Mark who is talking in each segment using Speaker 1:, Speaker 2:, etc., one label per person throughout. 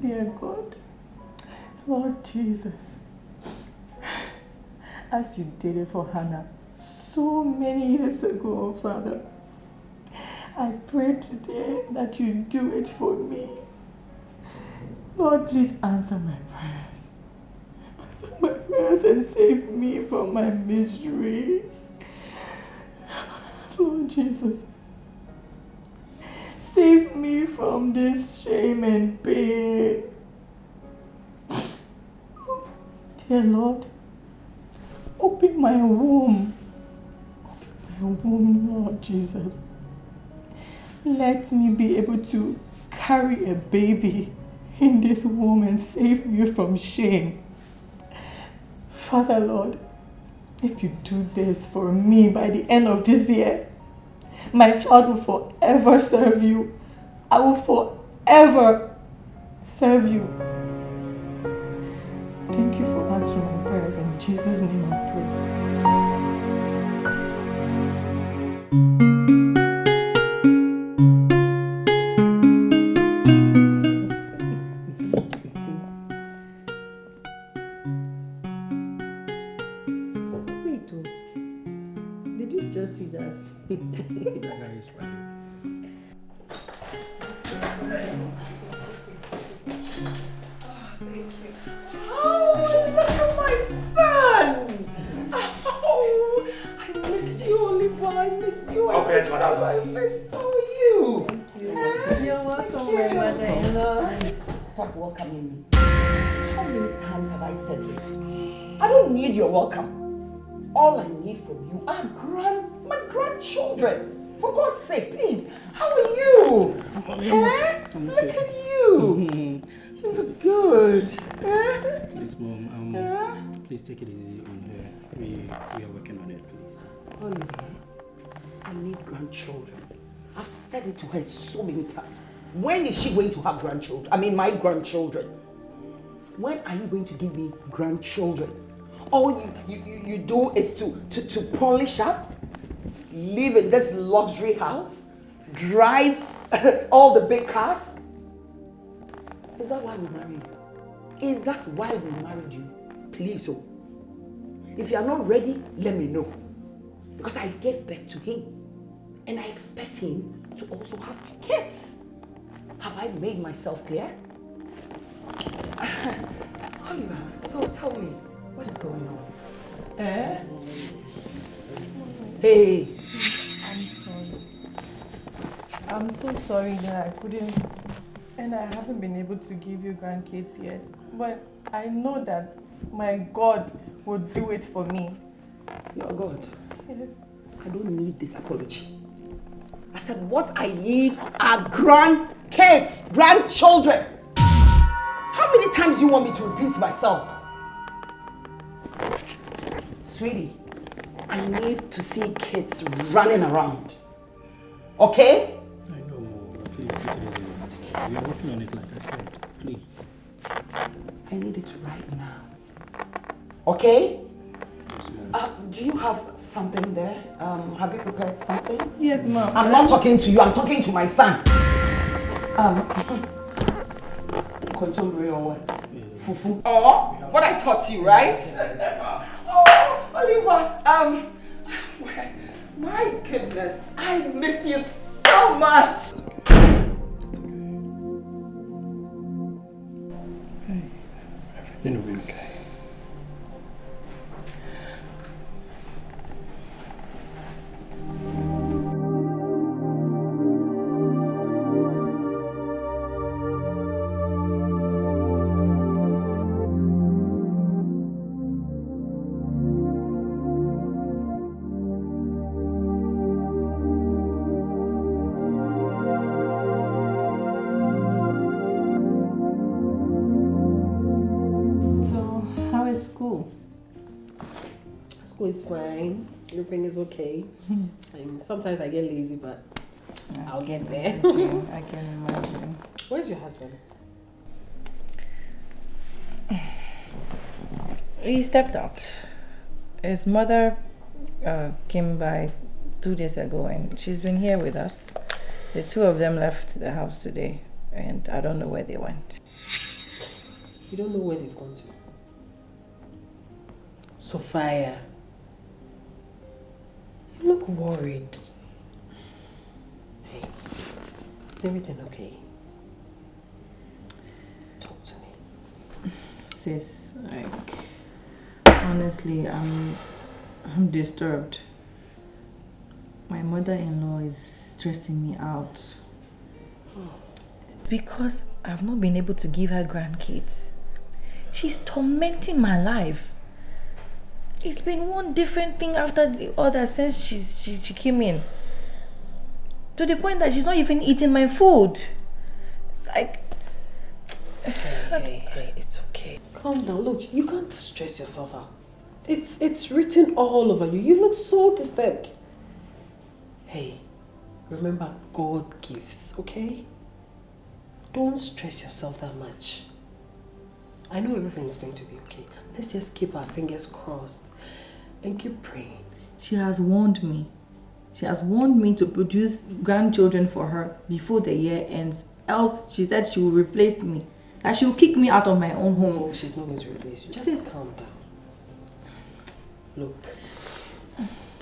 Speaker 1: dear God, Lord Jesus, as you did it for Hannah so many years ago, Father, I pray today that you do it for me. Lord, please answer my prayers. Answer my prayers and save me from my misery. Lord Jesus, save me from this shame and pain. Dear Lord, open my womb. Open my womb, Lord Jesus. Let me be able to carry a baby in this womb and save me from shame. Father, Lord, if you do this for me by the end of this year, my child will forever serve you. I will forever serve you. Thank you for answering my prayers. In Jesus' name I pray.
Speaker 2: That guy is funny.
Speaker 3: Thank you. Oh, look at my son! Oh, I miss you, Oliver. I miss you. I miss you.
Speaker 4: You're welcome, my mother-in-law.
Speaker 3: Stop welcoming me. How many times have I said this? I don't need your welcome. All I need from you are my grandchildren. For God's sake, please. How are you? Look at you. You look good.
Speaker 2: Please, Mom, please take it easy on her. We are working on it, please.
Speaker 3: Oliver, I need grandchildren. I've said it to her so many times. When is she going to have grandchildren? I mean, my grandchildren. When are you going to give me grandchildren? All you do is to polish up, live in this luxury house, drive all the big cars. Is that why we married you? Is that why we married you? Please, oh. If you are not ready, let me know. Because I gave birth to him. And I expect him to also have kids. Have I made myself clear? Oliver, so tell me, what is going on? Hey!
Speaker 1: I'm sorry. I'm so sorry that I couldn't, and I haven't been able to give you grandkids yet. But I know that my God will do it for me.
Speaker 3: Your God?
Speaker 1: Yes.
Speaker 3: I don't need this apology. I said what I need are grandkids, grandchildren. How many times do you want me to repeat myself? Sweetie, I need to see kids running around. Okay?
Speaker 2: I know, Mom, but please take it easy. We are working on it, like I said. Please.
Speaker 3: I need it right now. Okay?
Speaker 2: Yes, Mom.
Speaker 3: Do you have something there? Have you prepared something?
Speaker 1: Yes, Mom.
Speaker 3: I'm not talking to you, I'm talking to my son. Contemporary or what? Fufu. Oh, what I taught you, right? Oh, Oliver, my goodness, I miss you so much.
Speaker 2: It's okay. It's okay. Everything will be okay.
Speaker 4: School is fine. Everything is okay. Sometimes I get lazy, but I'll get there.
Speaker 1: I can imagine.
Speaker 4: Where's your husband?
Speaker 1: He stepped out. His mother came by 2 days ago and she's been here with us. The two of them left the house today and I don't know where they went.
Speaker 4: You don't know where they've gone to. Sofia, you look worried. Hey, is everything okay? Talk to me.
Speaker 1: Sis, like, honestly, I'm disturbed. My mother-in-law is stressing me out. Because I've not been able to give her grandkids. She's tormenting my life. It's been one different thing after the other since she came in. To the point that she's not even eating my food. Like...
Speaker 4: Hey, it's okay. Calm down. Look, you can't stress yourself out. It's written all over you. You look so disturbed. Hey, remember, God gives, okay? Don't stress yourself that much. I know everything is going to be okay. Let's just keep our fingers crossed and keep praying.
Speaker 1: She has warned me. She has warned me to produce grandchildren for her before the year ends. Else, she said she will replace me. That she will kick me out of my own home.
Speaker 4: No, she's not going to replace you. Just calm down. Look,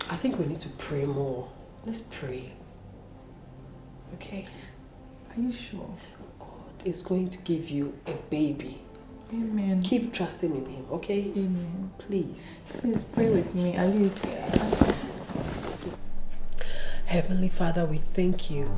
Speaker 4: I think we need to pray more. Let's pray. Okay?
Speaker 1: Are you sure?
Speaker 4: God is going to give you a baby.
Speaker 1: Amen.
Speaker 4: Keep trusting in Him, okay?
Speaker 1: Amen.
Speaker 4: Please.
Speaker 1: Please pray with me, at least.
Speaker 4: Heavenly Father, we thank you.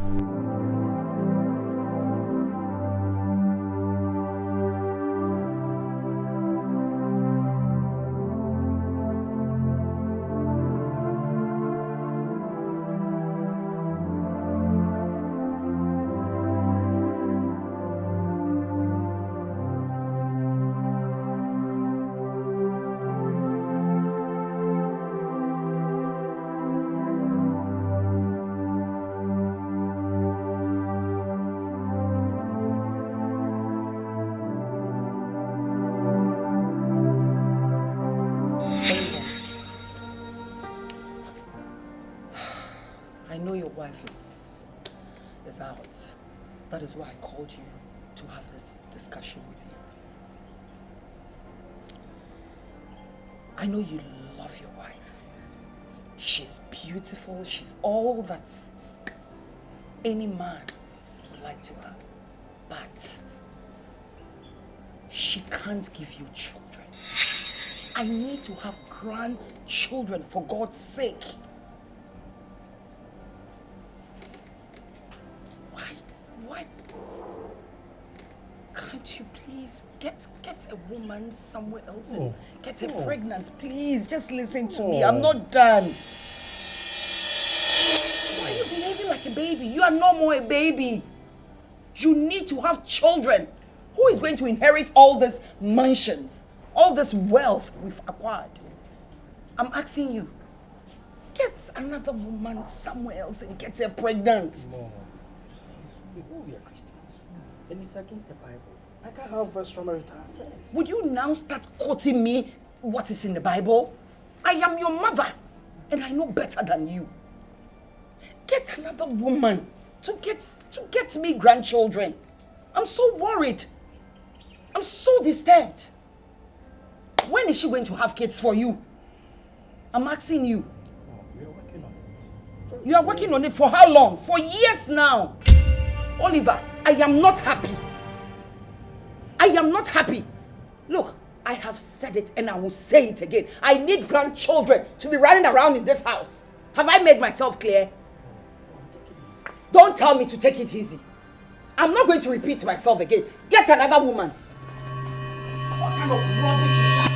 Speaker 3: Is out. That is why I called you to have this discussion with you. I know you love your wife. She's beautiful. She's all that any man would like to have. But she can't give you children. I need to have grandchildren for God's sake. Why can't you please get a woman somewhere else and get her pregnant? Please, just listen to me. I'm not done. Why are you behaving like a baby? You are no more a baby. You need to have children. Who is going to inherit all these mansions, all this wealth we've acquired? I'm asking you. Get another woman somewhere else and get her pregnant.
Speaker 2: Mom, we are Christians, and it's against the Bible. I can't have extramarital affairs.
Speaker 3: Would you now start quoting me what is in the Bible? I am your mother, and I know better than you. Get another woman to get me grandchildren. I'm so worried. I'm so disturbed. When is she going to have kids for you? I'm asking you.
Speaker 2: We are working on it.
Speaker 3: You are working on it for how long? For years now. Oliver, I am not happy. I am not happy. Look, I have said it and I will say it again. I need grandchildren to be running around in this house. Have I made myself clear? Don't tell me to take it easy. I'm not going to repeat myself again. Get another woman. What kind of rubbish is that?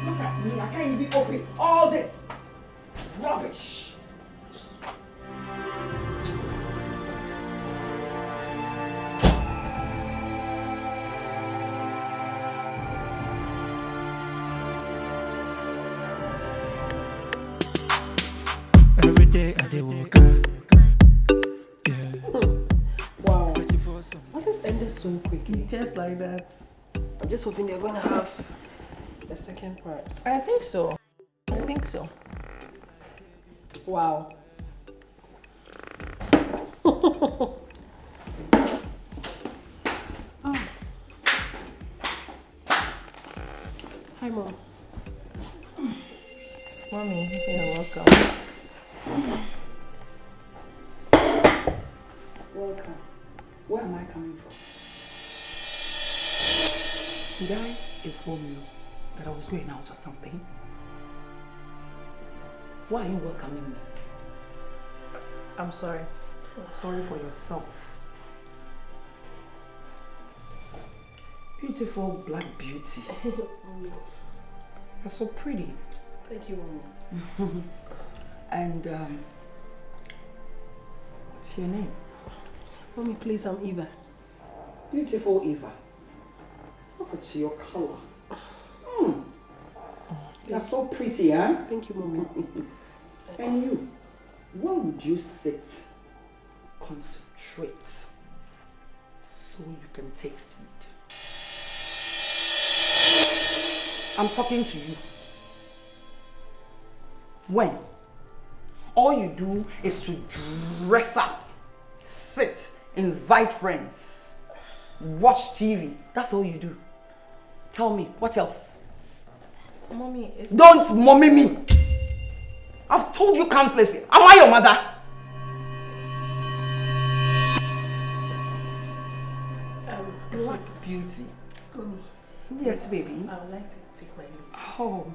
Speaker 3: Look at me. I can't even open all this rubbish.
Speaker 5: Every day I dey walk out. Yeah.
Speaker 4: Wow. Why this ended so quickly?
Speaker 1: Just like that.
Speaker 4: I'm just hoping they're going to have the second part.
Speaker 1: I think so.
Speaker 4: Wow. Hi, Mom.
Speaker 1: Mommy, you're welcome.
Speaker 3: Welcome. Where am I coming from? Did I inform you that I was going out or something? Why are you welcoming me?
Speaker 1: I'm sorry.
Speaker 3: Sorry for yourself. Beautiful black beauty. You're so pretty.
Speaker 4: Thank you, Mom.
Speaker 3: And what's your name?
Speaker 4: Mommy, please, I'm Eva.
Speaker 3: Beautiful Eva. Look at your color. You're so pretty, huh?
Speaker 4: Thank you, Mommy.
Speaker 3: And you, where would you sit, concentrate, so you can take seat? I'm talking to you. When? All you do is to dress up, sit, invite friends, watch TV. That's all you do. Tell me, what else?
Speaker 1: Mommy, it's...
Speaker 3: Don't mommy me! I've told you countlessly. Am I your mother? Black beauty.
Speaker 4: Mommy.
Speaker 3: Yes, baby.
Speaker 4: I would like to take my leave.
Speaker 3: Oh,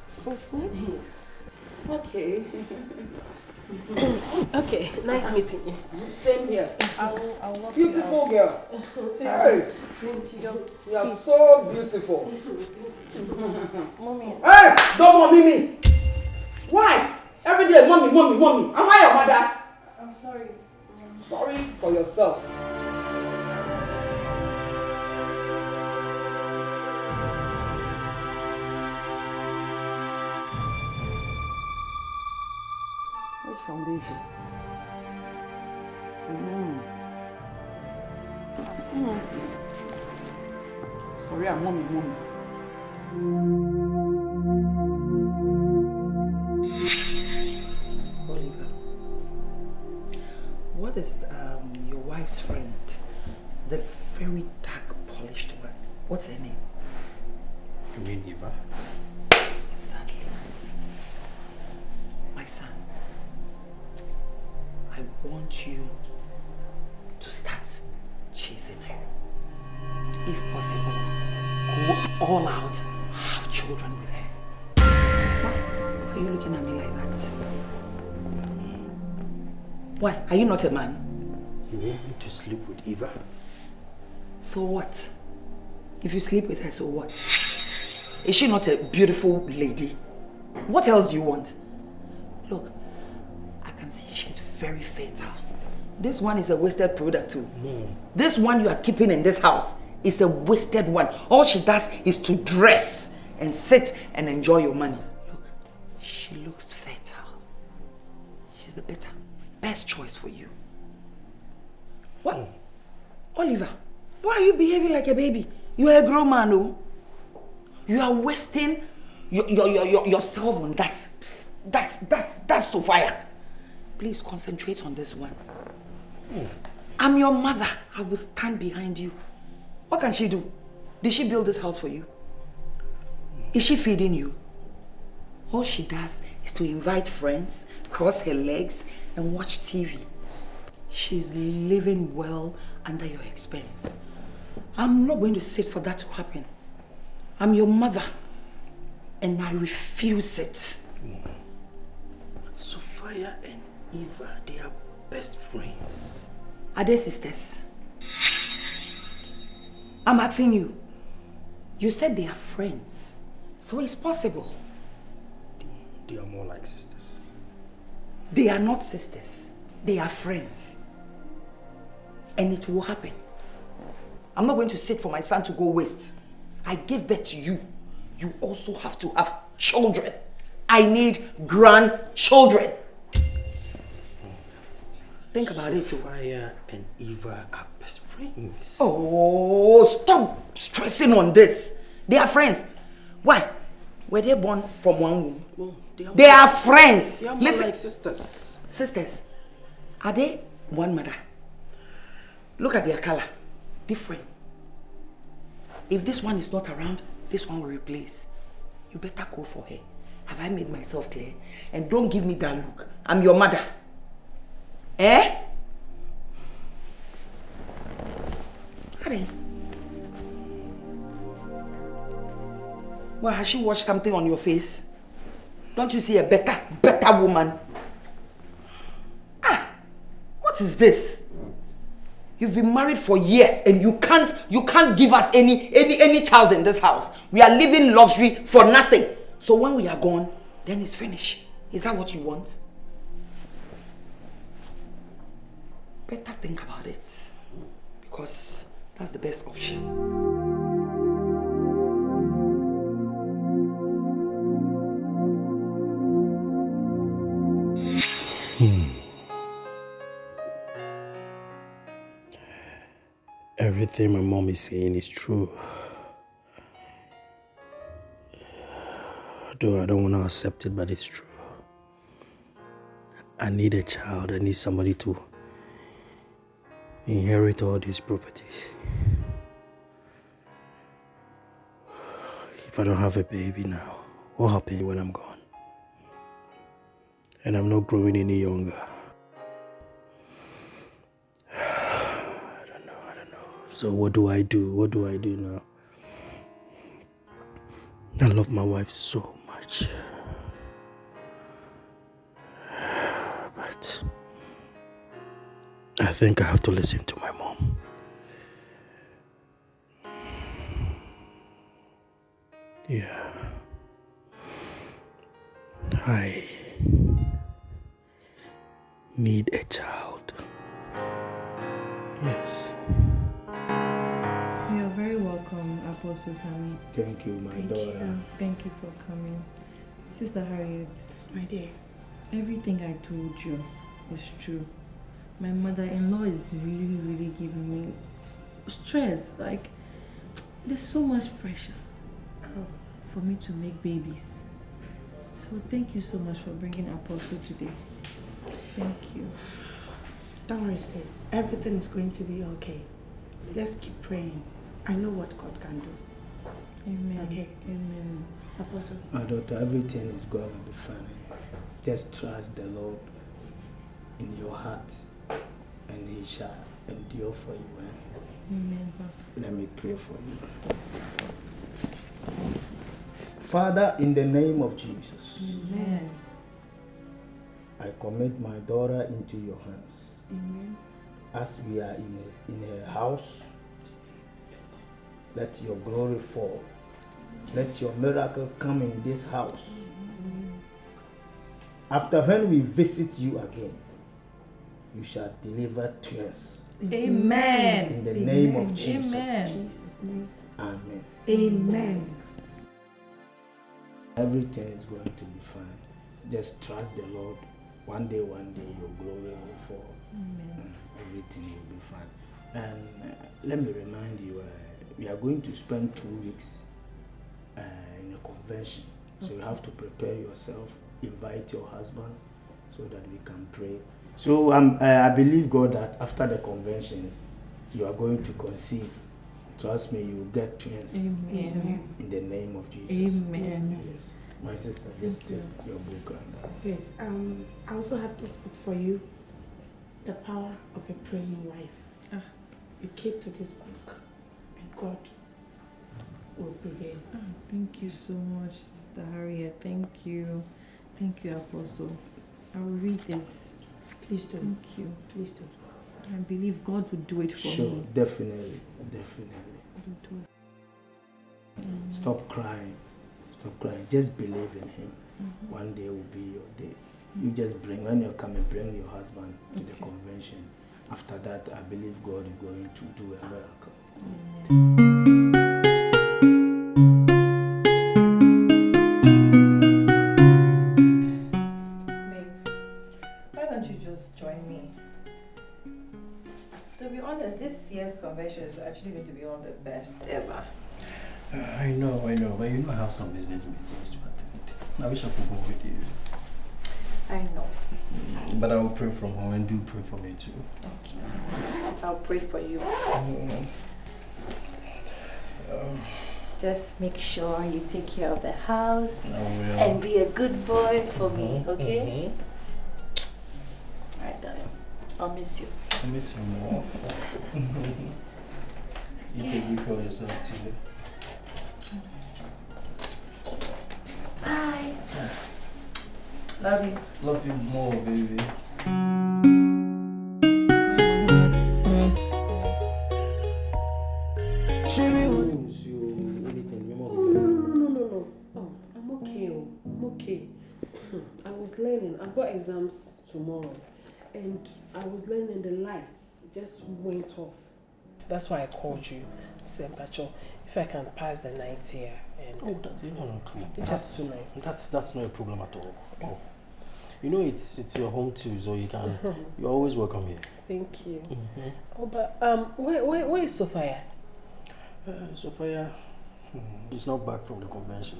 Speaker 3: so sweet.
Speaker 4: Yes.
Speaker 3: Okay.
Speaker 4: Okay, nice meeting you.
Speaker 3: Same here.
Speaker 1: I'll walk
Speaker 3: Beautiful girl. Hey,
Speaker 4: Thank you.
Speaker 3: you are so beautiful.
Speaker 1: Mommy.
Speaker 3: Hey, don't mommy me. Why? Every day, mommy, mommy, mommy. Am I your mother?
Speaker 1: I'm sorry.
Speaker 3: Sorry for yourself. Which foundation? Sorry, I'm mommy. Oliver, what is your wife's friend? The very dark, polished one. What's her name?
Speaker 2: You mean Eva?
Speaker 3: Exactly. My son, I want you to start chasing her. If possible, go all out, have children with her. Why are you looking at me like that? Why? Are you not a man?
Speaker 2: You want me to sleep with Eva?
Speaker 3: So what? If you sleep with her, so what? Is she not a beautiful lady? What else do you want? Look, I can see she's very fertile. This one is a wasted product too.
Speaker 2: No.
Speaker 3: This one you are keeping in this house is a wasted one. All she does is to dress and sit and enjoy your money. Look, she looks fertile. She's the best choice for you. What? Oliver, why are you behaving like a baby? You are a grown man, no? You are wasting yourself on that. That's Sofia. Please concentrate on this one. I'm your mother. I will stand behind you. What can she do? Did she build this house for you? Is she feeding you? All she does is to invite friends, cross her legs, and watch TV. She's living well under your expense. I'm not going to sit for that to happen. I'm your mother, and I refuse it.
Speaker 2: Sofia and Eva, they are best friends.
Speaker 3: Are they sisters? I'm asking you. You said they are friends, so it's possible.
Speaker 2: They are more like sisters.
Speaker 3: They are not sisters. They are friends. And it will happen. I'm not going to sit for my son to go waste. I gave birth to you. You also have to have children. I need grandchildren. Think about it.
Speaker 2: Sofia and Eva are best friends.
Speaker 3: Oh, stop stressing on this. They are friends. Why? Were they born from one womb?
Speaker 2: Well,
Speaker 3: they are friends.
Speaker 2: They are more like sisters.
Speaker 3: Sisters. Are they one mother? Look at their color. Different. If this one is not around, this one will replace. You better go for her. Have I made myself clear? And don't give me that look. I'm your mother. Eh? Hurry. Well, has she washed something on your face? Don't you see a better woman? Ah, what is this? You've been married for years and you can't give us any child in this house. We are living luxury for nothing. So when we are gone, then it's finished. Is that what you want? Better think about it, because that's the best option.
Speaker 2: Everything my mom is saying is true. Though I don't want to accept it, but it's true. I need a child. I need somebody to inherit all these properties. If I don't have a baby now, what happens when I'm gone? And I'm not growing any younger. I don't know. So what do I do? What do I do now? I love my wife so much. But I think I have to listen to my mom. Yeah. I need a child. Yes.
Speaker 1: You are very welcome, Apostle Sammy.
Speaker 6: Thank you, my daughter.
Speaker 1: Thank you for coming. Sister Harriet.
Speaker 6: Yes, my dear.
Speaker 1: Everything I told you is true. My mother-in-law is really giving me stress. Like, there's so much pressure for me to make babies. So thank you so much for bringing Apostle today. Thank you.
Speaker 6: Don't worry, sis. Everything is going to be okay. Let's keep praying. I know what God can do.
Speaker 1: Amen.
Speaker 6: Okay.
Speaker 1: Amen.
Speaker 6: Apostle.
Speaker 7: My daughter, everything is going to be fine. Just trust the Lord in your heart, and He shall endure for you.
Speaker 1: Amen, Pastor.
Speaker 7: Let me pray for you. Father, in the name of Jesus,
Speaker 1: Amen.
Speaker 7: I commit my daughter into your hands.
Speaker 1: Amen.
Speaker 7: As we are in her house, let your glory fall. Let your miracle come in this house. After when we visit you again, you shall deliver twins.
Speaker 1: Amen.
Speaker 7: In the name of Jesus.
Speaker 1: Amen.
Speaker 6: Jesus' name.
Speaker 7: Amen.
Speaker 6: Amen.
Speaker 7: Everything is going to be fine. Just trust the Lord. One day, your glory will fall.
Speaker 1: Amen.
Speaker 7: Everything will be fine. And let me remind you, we are going to spend 2 weeks in a convention. So you have to prepare yourself, invite your husband so that we can pray. So I believe God that after the convention, you are going to conceive. Trust me, you will get twins.
Speaker 1: Amen.
Speaker 7: In the name of Jesus.
Speaker 1: Amen.
Speaker 7: Yes. My sister, just take your book and
Speaker 6: Sis, I also have this book for you. The Power of a Praying Wife. You keep to this book and God will prevail.
Speaker 1: Thank you so much, Sister Harriet. Thank you. Thank you, Apostle. I will read this.
Speaker 6: Please do.
Speaker 1: Thank you.
Speaker 6: Please do.
Speaker 1: I believe God will do it for
Speaker 7: sure,
Speaker 1: me.
Speaker 7: definitely.
Speaker 1: God will do it.
Speaker 7: Stop crying. Just believe in Him. One day will be your day. You just when you're coming, bring your husband to the convention. After that, I believe God is going to do a miracle.
Speaker 1: Babe, why don't you just join me? To be honest, this year's convention is actually going to be one of the best ever.
Speaker 2: I know, but you know I have some business meetings to attend. I wish I could go with you.
Speaker 1: I know.
Speaker 2: But I will pray from home, and do pray for me too.
Speaker 1: Okay. I'll pray for you.
Speaker 8: Just make sure you take care of the house
Speaker 2: will.
Speaker 8: and be a good boy for me, okay? Alright, darling. I'll miss you.
Speaker 2: I miss you more. You take good care of yourself too.
Speaker 8: Bye. Love you.
Speaker 2: Love you more, baby.
Speaker 4: No. Oh, I'm okay. I'm okay. I was learning. I've got exams tomorrow, and I was learning the lights just went off. That's why I called you, Sempacho, if I can pass the night here. And
Speaker 2: no, come on.
Speaker 4: It's just 2 nights.
Speaker 2: That's not a problem at all. Oh. You know it's your home too, so you're always welcome here.
Speaker 4: Thank you. Oh, but where is Sofia?
Speaker 2: Sofia, she's not back from the convention.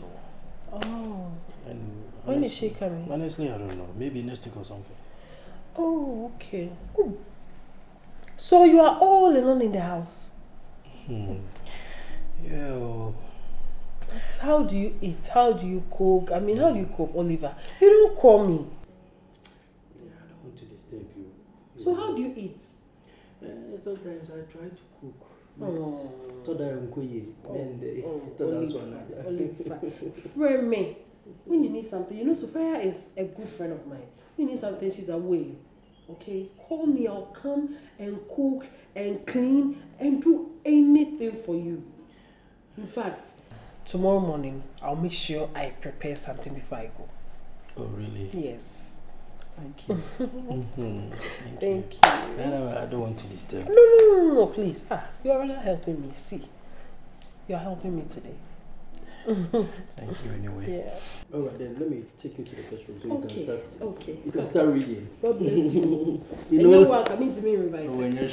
Speaker 4: Oh.
Speaker 2: And
Speaker 4: when is she coming?
Speaker 2: Honestly, I don't know. Maybe next week or something.
Speaker 4: Oh, okay. Oh. So you are all alone in the house?
Speaker 2: Yeah.
Speaker 4: But how do you eat? How do you cook? I mean, how do you cook, Oliver? You don't call me.
Speaker 2: Yeah, I don't want to disturb you.
Speaker 4: So how do you eat?
Speaker 2: Sometimes I try to cook.
Speaker 4: Oh. Oliver. Friend me. When you need something, you know Sofia is a good friend of mine. When you need something, she's away. Okay? Call me, I'll come and cook and clean and do anything for you. In fact, tomorrow morning, I'll make sure I prepare something before I go.
Speaker 2: Oh, really?
Speaker 4: Yes.
Speaker 2: Thank you.
Speaker 4: Thank you.
Speaker 2: I don't want to disturb.
Speaker 4: No, please. You are really helping me. See, you are helping me today.
Speaker 2: Thank you anyway.
Speaker 4: Yeah.
Speaker 2: All right, then let me take you to the guest room so you can start.
Speaker 4: Okay.
Speaker 2: You can start reading.
Speaker 4: God bless you.
Speaker 2: You
Speaker 4: know
Speaker 2: know
Speaker 4: what? Come to me revise.
Speaker 2: when you're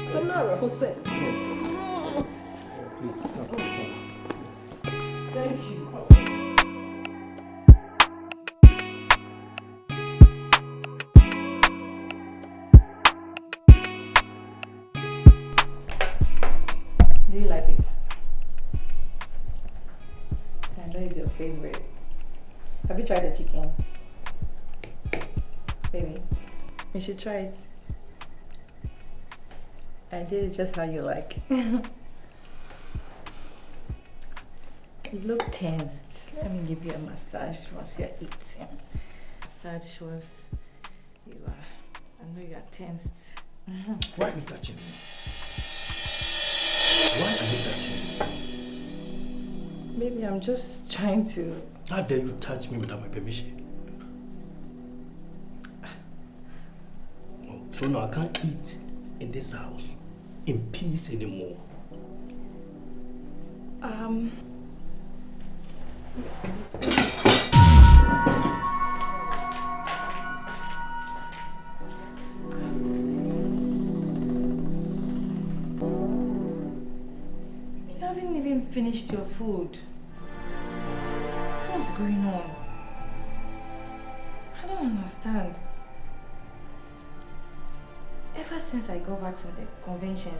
Speaker 4: Sinare, Jose.
Speaker 2: Please stop.
Speaker 4: Thank you.
Speaker 8: Do you like it? I know it's your favorite. Have you tried the chicken? Baby, you should try it. I did it just how you like. You look tensed. Let me give you a massage once you're eating. Massage once you are. I know you are tensed.
Speaker 2: Why are you touching me? Why are you touching me?
Speaker 8: Baby, I'm just trying to...
Speaker 2: How dare you touch me without my permission? Oh, so now I can't eat in this house in peace anymore.
Speaker 8: You haven't even finished your food. What's going on? I don't understand. Ever since I got back from the convention,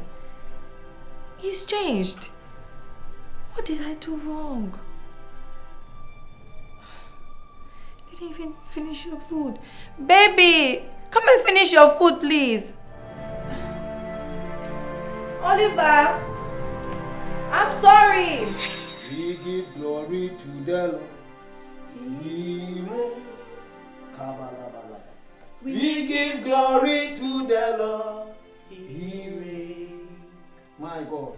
Speaker 8: he's changed. What did I do wrong? Didn't even finish your food. Baby, come and finish your food, please. Oliver, I'm sorry.
Speaker 7: We give glory to the Lord. He reigns. We give glory to the Lord. He reigns. My God.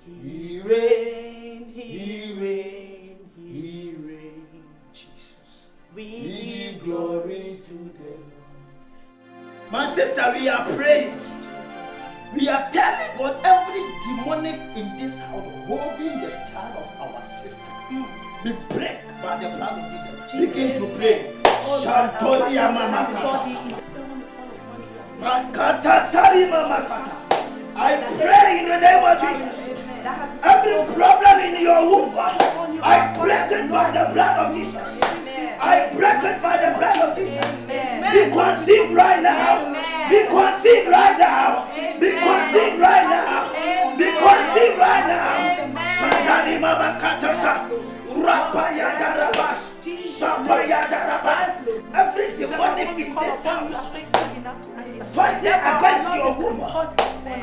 Speaker 7: He reigns. He reigns. He reigns. Jesus. We give glory to the Lord. My sister, we are praying. We are telling God every demonic in this house holding the child of our sister be break by the blood of Jesus. Begin to pray. Shantolia mama Makata Sari mama kata. I pray in the name of Jesus. Every problem in your womb, I break it by the blood of Jesus. I break it by the blood of Jesus. Be conceived right now. Be conceived right now. Be conceived right now. Be conceived right now. Mama Katasa, Rapaya Darabas, Sapaya Darabas, every demonic in this house fighting against your woman,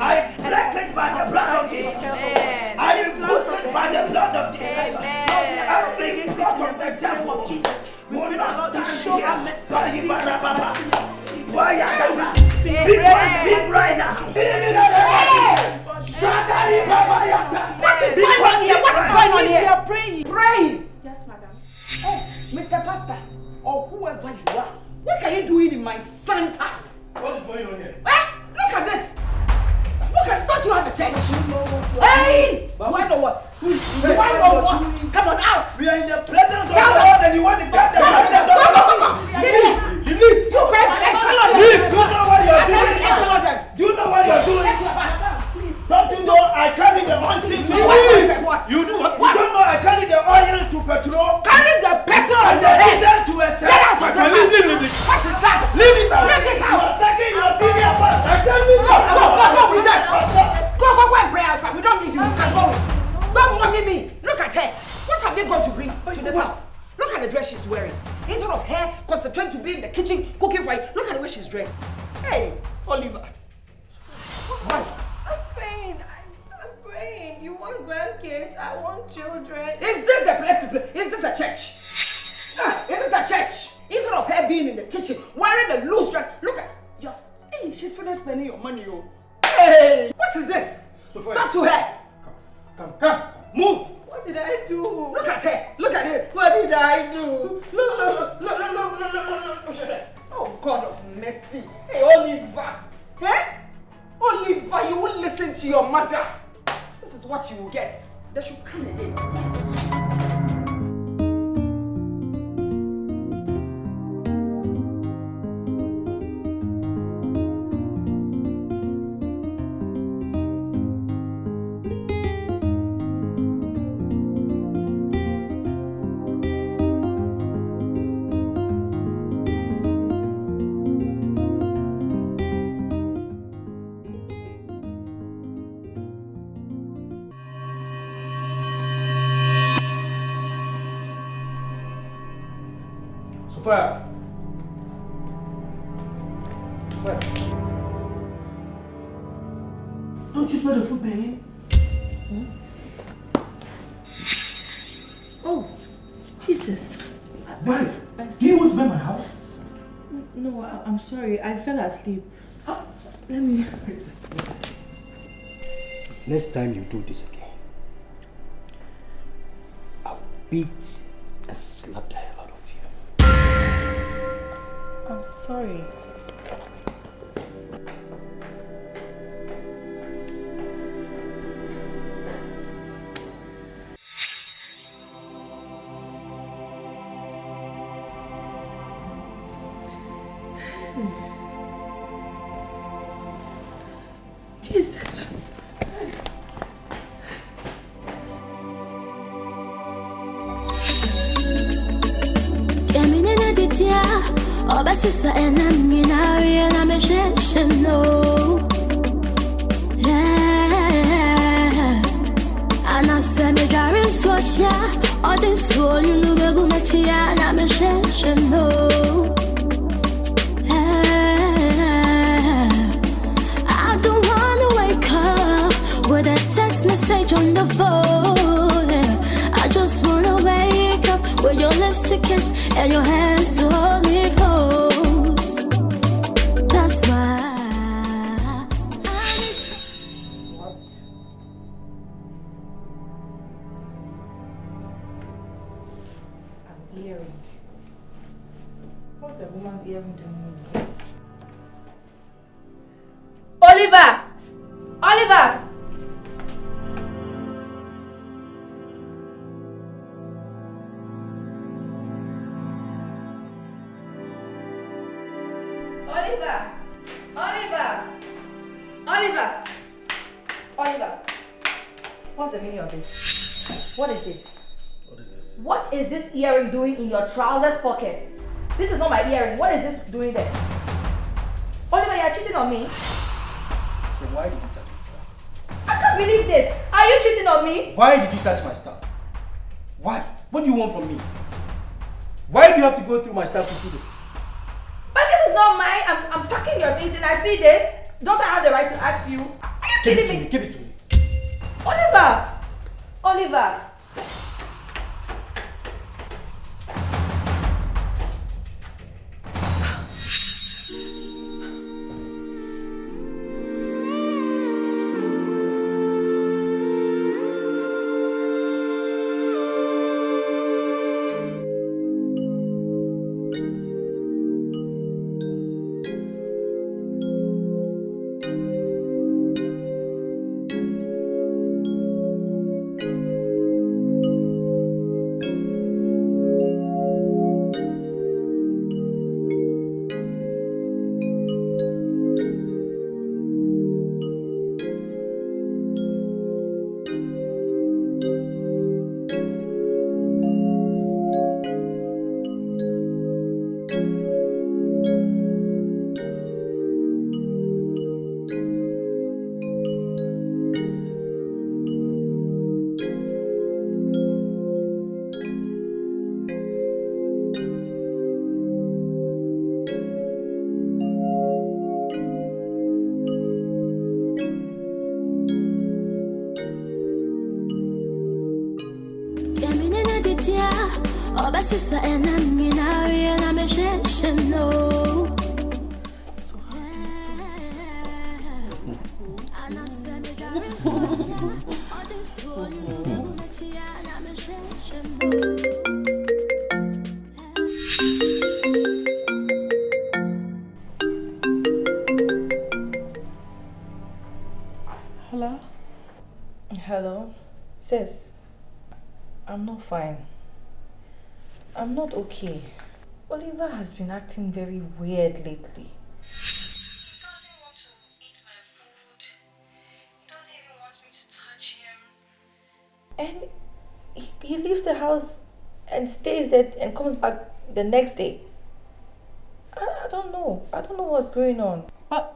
Speaker 7: I break it by the blood of Jesus. I rebuke it by the blood of Jesus. Every plot of the devil will not stand here. Why are you right now?
Speaker 3: What is going on here? What is going on here?
Speaker 8: We are praying.
Speaker 3: Praying.
Speaker 6: Yes, madam.
Speaker 3: Hey, Mr. Pastor, or whoever you are, what are you doing in my son's house?
Speaker 7: What is going on here?
Speaker 3: Look at this. Look at, don't you have a church? Hey! Do I know what? Do I know what? Come on, out!
Speaker 7: We are in the presence of God and you want to cut the presence of God.
Speaker 3: Leave! You guys,
Speaker 7: Leave! Do you know what you're doing? Do you know what you're doing? Don't you know I carry the unseen to
Speaker 3: What?
Speaker 7: You do what? You don't know I carry the oil to petrol?
Speaker 3: Carry the petrol
Speaker 7: And the diesel to a cell?
Speaker 3: Get out of this house! What is that?
Speaker 7: Leave it out!
Speaker 3: Leave this
Speaker 7: You are
Speaker 3: house!
Speaker 7: second your senior pastor.
Speaker 3: Go with that! Go and pray outside. We don't need you. You can go. Don't money me. Look at her. What have you got to bring to this house? Look at the dress she's wearing. Instead of her concentrating to be in the kitchen cooking for you, look at the way she's dressed. Hey, Oliver. What?
Speaker 8: I'm praying. I'm praying. You want grandkids? I want children.
Speaker 3: Is this a place to play? Is this a church? Is it a church? Instead of her being in the kitchen wearing the loose dress, look at your. Hey, she's finished spending your money, yo. Hey, what is this?
Speaker 7: Sofia.
Speaker 3: Not to her.
Speaker 7: Come. Move.
Speaker 8: What did I do?
Speaker 3: Look at her. Look at it. What did I do? Look. Oh, God of mercy. Hey, Oliver. Eh? Oliver, you won't listen to your mother. This is what you will get. They should come again.
Speaker 7: Sofia. Don't you smell the food, baby?
Speaker 8: Oh, Jesus.
Speaker 7: Why? Do you want to buy my house?
Speaker 8: No, I'm sorry. I fell asleep. Let me...
Speaker 7: Listen. Next time you do this again, I'll beat and slap the hell out of you.
Speaker 8: I'm sorry. Jesus.
Speaker 9: Obasisa enamina na meshesheno. Anaseme garin swasha, odin swolu lubegu machia na meshesheno. I don't wanna wake up with a text message on the phone. I just wanna wake up with your lips to kiss and your hands to hold me close. That's why
Speaker 3: What?
Speaker 8: An earring. What's a woman's earring doing? Oliver! Oliver! Oliver! What's the meaning of this? What is this?
Speaker 7: What is this?
Speaker 8: What is this earring doing in your trousers pockets? This is not my earring. What is this doing there? Oliver, you are cheating on me.
Speaker 7: So why did you touch my stuff?
Speaker 8: I can't believe this. Are you cheating on me?
Speaker 7: Why did you touch my stuff?
Speaker 2: Why? What do you want from me? Why do you have to go through my stuff to see this?
Speaker 8: But this is not mine. I'm packing your things and I see this. Don't I have the right to ask you? Are you kidding me?
Speaker 2: Give it to me.
Speaker 8: Oliver!
Speaker 4: Hello?
Speaker 8: Hello? Sis, I'm not fine. I'm not okay. Oliver has been acting very weird lately. He doesn't want to eat my food. He doesn't even want me to touch him. And he leaves the house and stays there and comes back the next day. I don't know. I don't know what's going on.
Speaker 4: But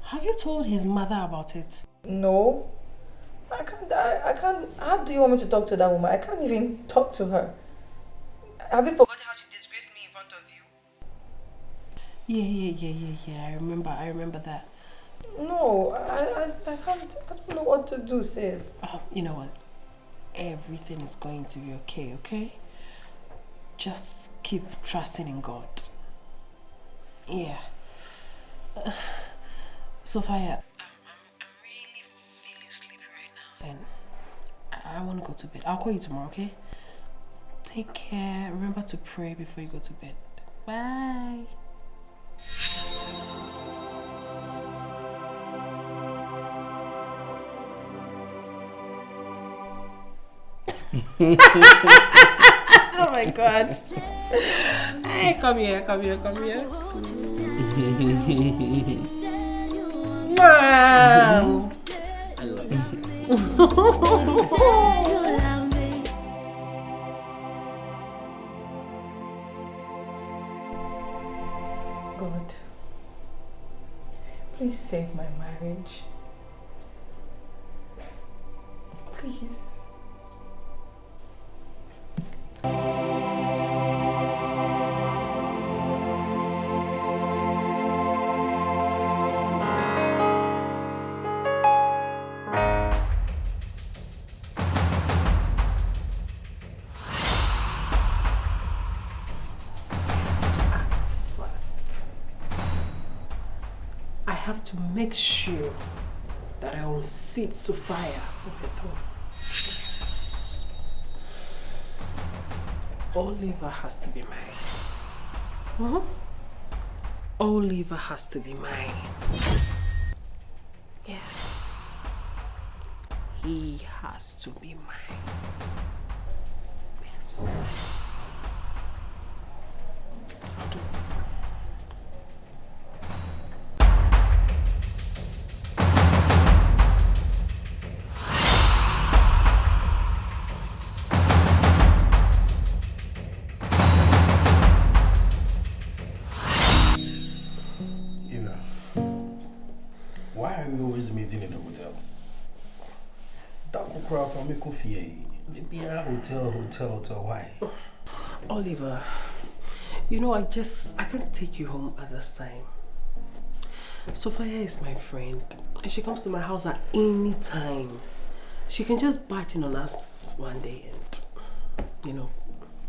Speaker 4: have you told his mother about it?
Speaker 8: No. I can't. How do you want me to talk to that woman? I can't even talk to her. Have you forgotten how she disgraced me in front of you?
Speaker 4: Yeah. I remember that.
Speaker 8: No, I can't. I don't know what to do, sis.
Speaker 4: You know what? Everything is going to be okay? Just keep trusting in God. Yeah. Sophia, I'm really feeling sleepy right now. And I want to go to bed. I'll call you tomorrow, okay? Take care. Remember to pray before you go to bed. Bye. Oh my God. Hey, come here. Wow.
Speaker 7: I love you.
Speaker 8: God, please save my marriage. Please.
Speaker 4: Make sure that I unseat Sofia from her throne. Yes. Oliver has to be mine. Oliver has to be mine. Yes. He has to be mine. Yes. I'll do it.
Speaker 2: Meeting in the hotel. That could cry for me coffee. Maybe a hotel, why?
Speaker 4: Oliver, you know, I can't take you home at this time. Sofia is my friend, and she comes to my house at any time. She can just barge in on us one day and, you know,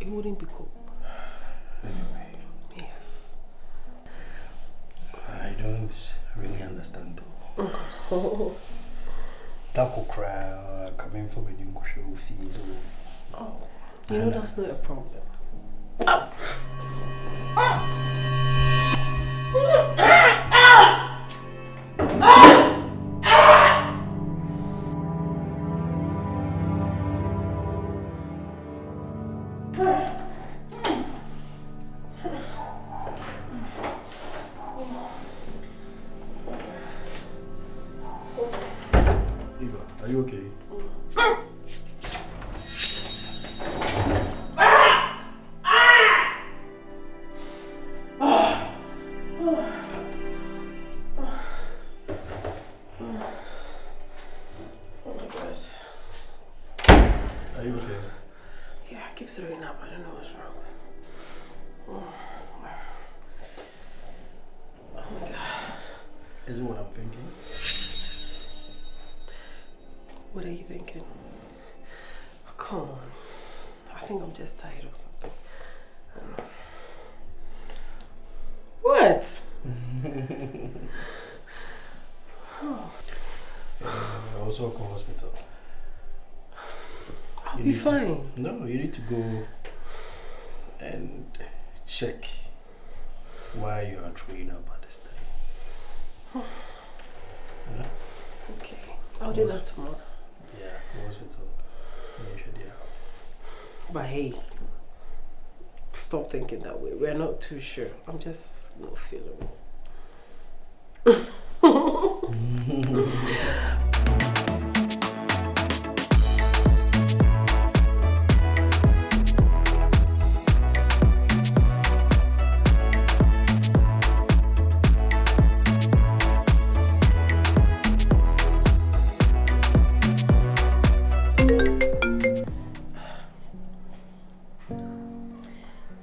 Speaker 4: it wouldn't be cool.
Speaker 2: Anyway.
Speaker 4: Yes.
Speaker 2: I don't really understand though. Because that could cry coming from a new fees.
Speaker 4: Oh, you know that's not a problem. Oh.
Speaker 2: Eva, are you okay? Are you okay?
Speaker 4: Yeah, I keep throwing up. I don't know what's wrong. Oh my God.
Speaker 2: Is it what I'm thinking?
Speaker 4: What are you thinking? Oh, come on. I think I'm just tired or something. I don't know. What? Oh.
Speaker 2: I also go to hospital.
Speaker 4: I'll be fine.
Speaker 2: No, you need to go and check why you are throwing up at this time. Yeah?
Speaker 4: Okay, I'll do that tomorrow.
Speaker 2: Yeah, go hospital. Yeah, you should, yeah.
Speaker 4: But hey, stop thinking that way. We're not too sure. I'm just not feeling well.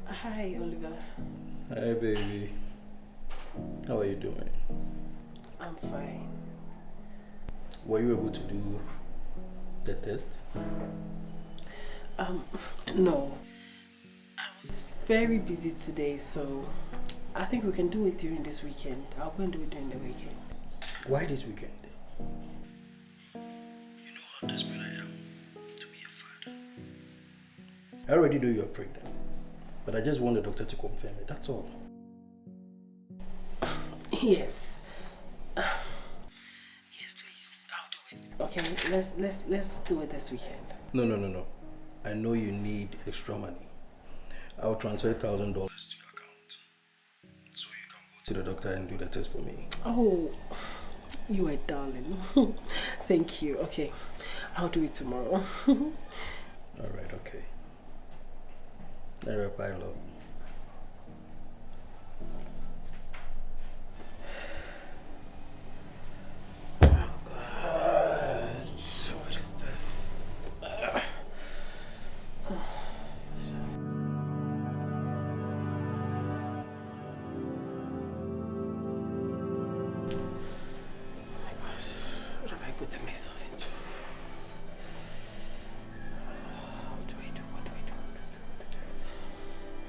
Speaker 4: Hi, Oliver.
Speaker 2: Hi, baby. How are you doing?
Speaker 4: I'm fine.
Speaker 2: Were you able to do the test?
Speaker 4: No. I was very busy today, so I think we can do it during this weekend. I'll go and do it during the weekend.
Speaker 2: Why this weekend? You know how desperate I am to be a father. I already know you are pregnant, but I just want the doctor to confirm it, that's all.
Speaker 4: Yes. Yes, please. I'll do it. Okay, let's do it this weekend.
Speaker 2: No. I know you need extra money. I'll transfer $1,000 to your account, so you can go to the doctor and do the test for me.
Speaker 4: Oh, you are darling. Thank you. Okay, I'll do it tomorrow.
Speaker 2: Alright, okay. Alright, bye, love.
Speaker 4: Oh God, what is this? What have I got myself into? What do I do?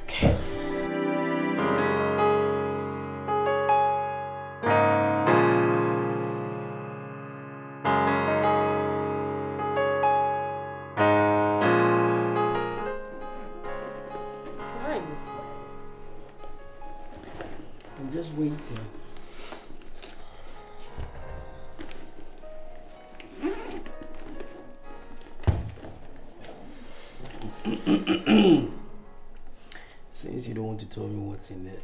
Speaker 4: Okay. Why are you smiling?
Speaker 2: I'm just waiting. Since you don't want to tell me what's in it,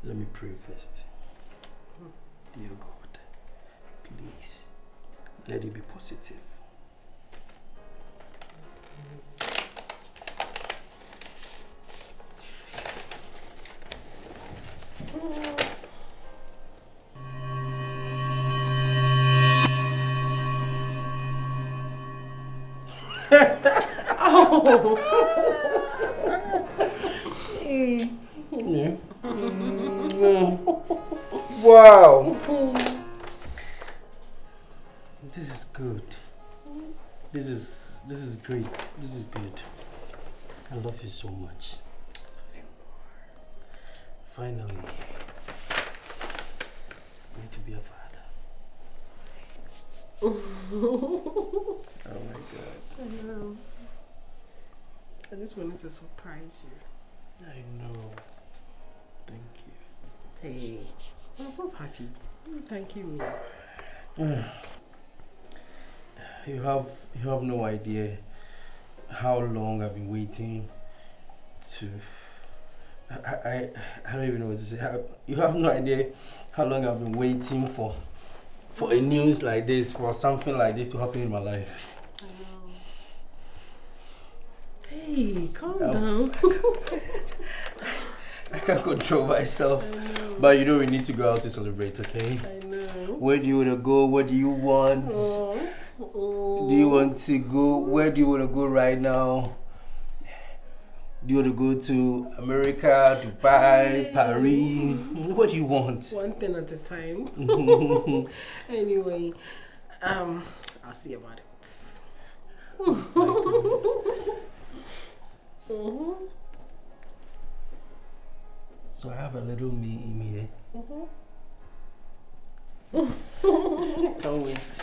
Speaker 2: let me pray first. Dear God, please, let it be positive.
Speaker 4: Oh.
Speaker 2: Yeah. Wow. This is good. This is great. This is good. I love you so much. Finally, I'm going to be a father. Oh my God.
Speaker 4: I know. I just wanted to surprise you.
Speaker 2: I know. Thank you.
Speaker 4: Hey, I'm so happy. Thank you.
Speaker 2: You have no idea how long I've been waiting to. I don't even know what to say. You have no idea how long I've been waiting for a news like this, for something like this to happen in my life.
Speaker 4: I know. Hey, calm down.
Speaker 2: I can't control myself. But you know we need to go out to celebrate, okay?
Speaker 4: I know.
Speaker 2: Where do you want to go? What do you want? Do you want to go? Where do you want to go right now? Do you want to go to America, Dubai, Paris? What do you want?
Speaker 4: One thing at a time. Anyway, I'll see about it.
Speaker 2: So I have a little me in here. Can't wait.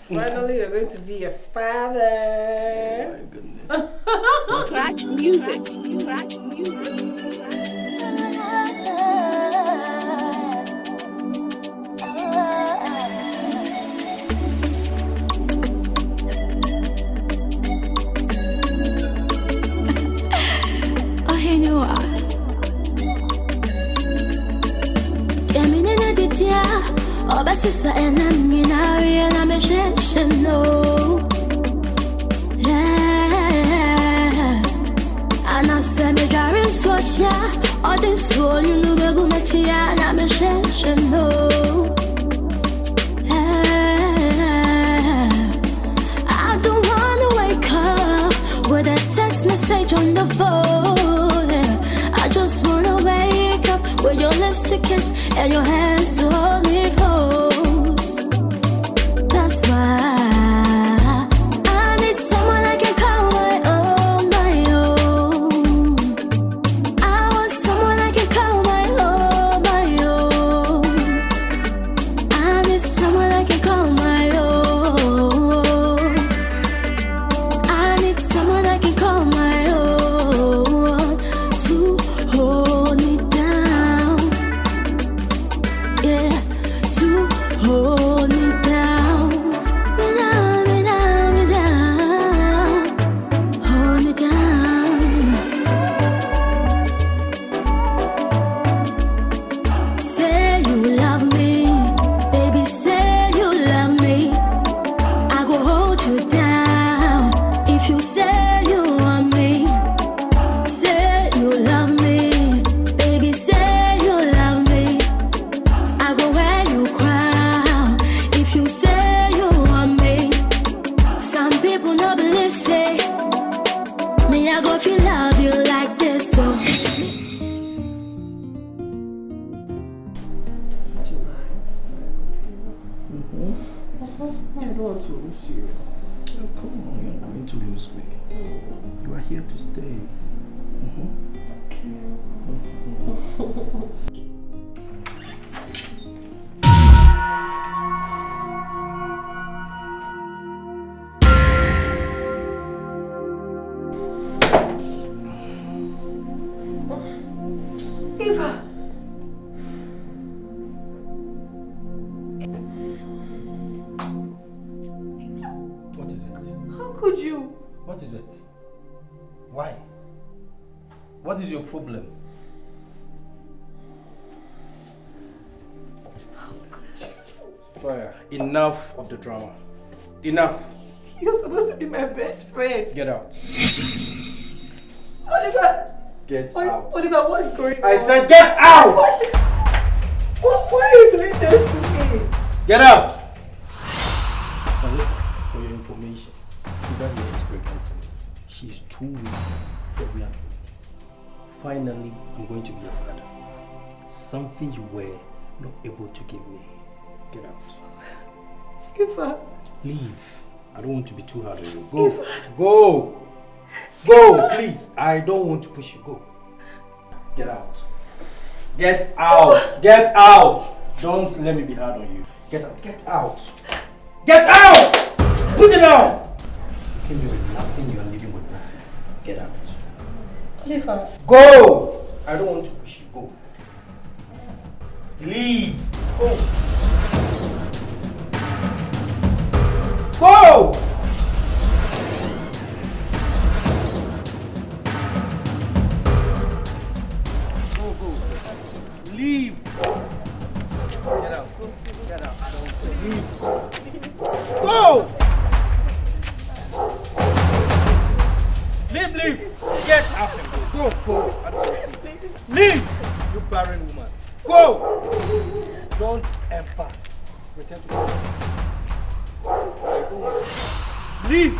Speaker 4: Finally, you're going to be a father.
Speaker 2: Oh my goodness.
Speaker 10: Scratch music. Scratch music.
Speaker 9: Oh, hey, no. Oh, but sister, and I'm in a real ambition, no. Yeah. And I said, me carrying so shy. All this soul, you know, we're going to see an ambition, no. Yeah. I don't want to wake up with a text message on the phone. I just want to wake up with your lips to kiss and your hands to hold me close. That's why I need someone I can call my own, my own. I want someone I can call my own, my own. I need someone I can call my own. I need someone I can call my own to hold me down. Yeah, to hold me down. Me down, me down, me down. Hold me down. Say you love me, baby, say you love me. I go hold you down if you say you want me. Say you love me, baby, say you love me. I go wear you crown if you say you want me. Some people no believe, say me I go feel love you like this, so.
Speaker 4: Such a nice time. I don't want to lose you.
Speaker 2: Oh, come on, you're not going to lose me. You are here to stay.
Speaker 8: Eva!
Speaker 2: What is it?
Speaker 8: How could you?
Speaker 2: What is it? Why? What is your problem? Fire. Enough of the drama. Enough.
Speaker 8: You're supposed to be my best friend.
Speaker 2: Get out.
Speaker 8: Oliver!
Speaker 2: Get out.
Speaker 8: Oliver, what's going on?
Speaker 2: I said get out!
Speaker 8: Why are you doing this to me?
Speaker 2: Get out! Now listen, for your information. Ibrahim is pregnant for me. She's 2 weeks pregnant. Finally, I'm going to be a father. Something you were not able to give me. Get out.
Speaker 3: Eva.
Speaker 2: Leave. I don't want to be too hard on you. Go. Eva. Go. Go, please. I don't want to push you. Go. Get out. Get out. Get out. Don't let me be hard on you. Get out. Get out. Get out! Put it down! You came here with nothing, you are leaving with nothing. Get out.
Speaker 3: Eva.
Speaker 2: Go! I don't want to push you. Go. Leave. Go. Go! Go, go. Leave. Get out. Get out. I don't want to leave. Go! Leave, leave. Get up and go. Go, go. I don't want to see. Leave! You barren woman. Go! Don't ever return to the leave!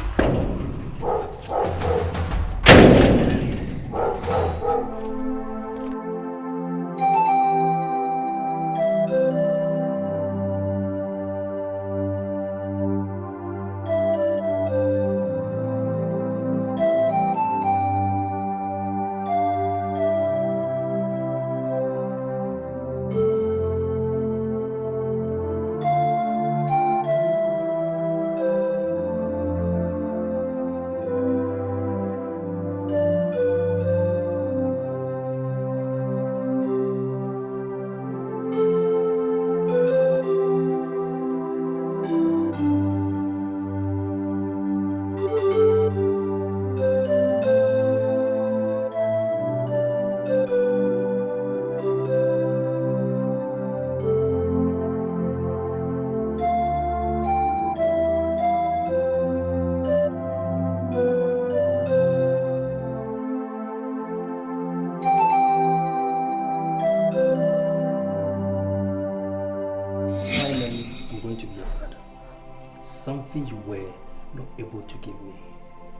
Speaker 2: Something you were not able to give me.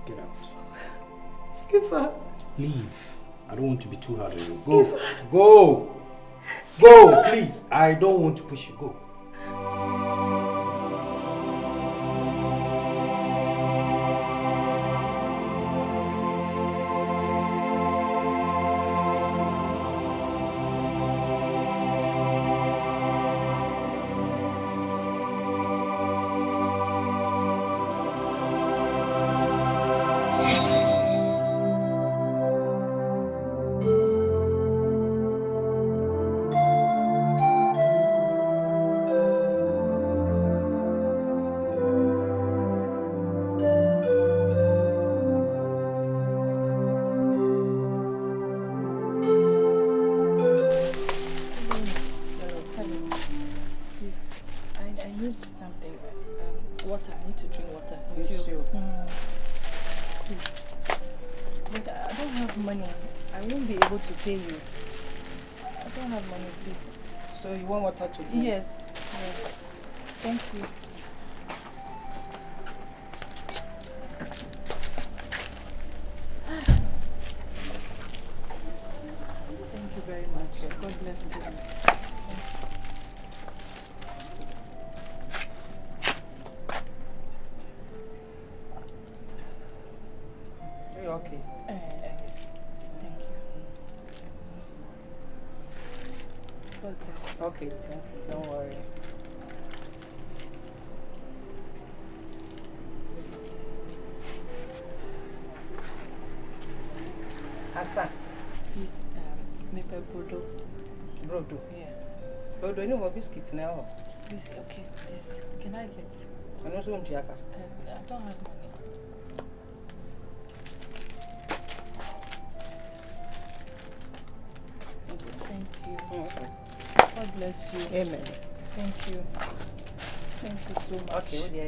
Speaker 2: Get out.
Speaker 3: Eva.
Speaker 2: Leave. I don't want to be too hard on you. Go. Eva. Go. Go, please. I don't want to push you. Go.
Speaker 8: Yes. Yes. Thank you. Thank you very much. God bless you.
Speaker 3: Are you okay?
Speaker 8: Thank you. God bless you.
Speaker 3: Okay, thank you. Don't worry. Hassan.
Speaker 8: Please, make a Badu.
Speaker 3: Badu?
Speaker 8: Yeah.
Speaker 3: Badu, you know what biscuits now?
Speaker 8: Please, okay, please. Can I get?
Speaker 3: I know some Jaka.
Speaker 8: I don't have money. Thank you.
Speaker 3: Okay.
Speaker 8: God bless you.
Speaker 3: Amen.
Speaker 8: Thank you. Thank you so much.
Speaker 3: Okay, what do you?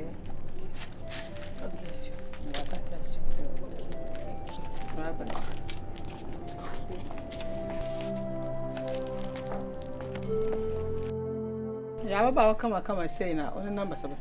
Speaker 8: God bless you. God bless you. Thank you.
Speaker 3: Bye-bye. Yeah, I'm about to come and say now. Only number 7.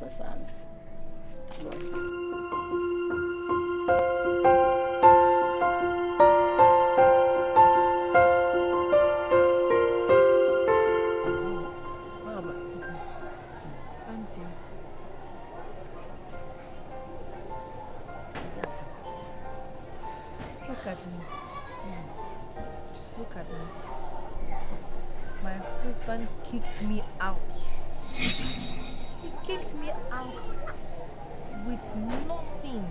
Speaker 8: look at me. Just look at me. My husband kicked me out. He kicked me out with nothing.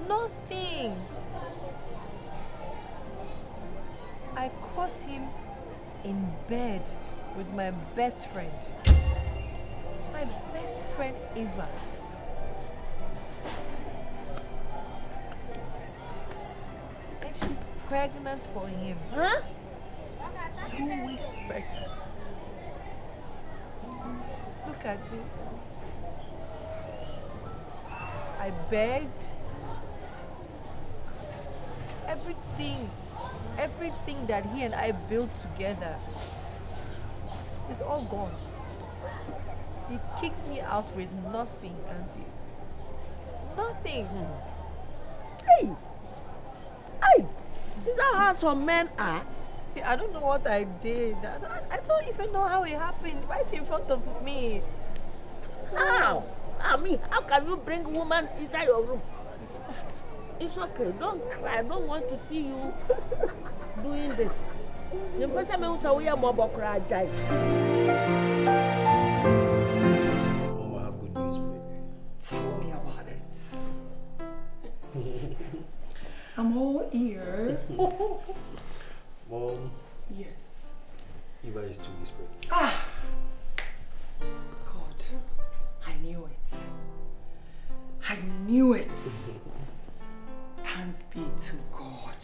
Speaker 8: Nothing. I caught him in bed with my best friend. My best friend ever. And she's pregnant for him. Huh? 2 weeks pregnant. Look at me. I begged. Everything that he and I built together is all gone. He kicked me out with nothing, Auntie. Nothing.
Speaker 11: Hey! Hey! Is that how some men are?
Speaker 8: I don't know what I did. I don't even know how it happened right in front of me.
Speaker 11: How? I mean, how can you bring woman inside your room? It's okay. Don't cry. I don't want to see you doing this. The person who said we are more cry.
Speaker 2: Mom, I have good news for you.
Speaker 3: Tell me about it. I'm all ears.
Speaker 2: Mom.
Speaker 3: Yes.
Speaker 2: Eva is 2 weeks pregnant.
Speaker 3: Ah! God, I knew it. I knew it. Thanks be to God.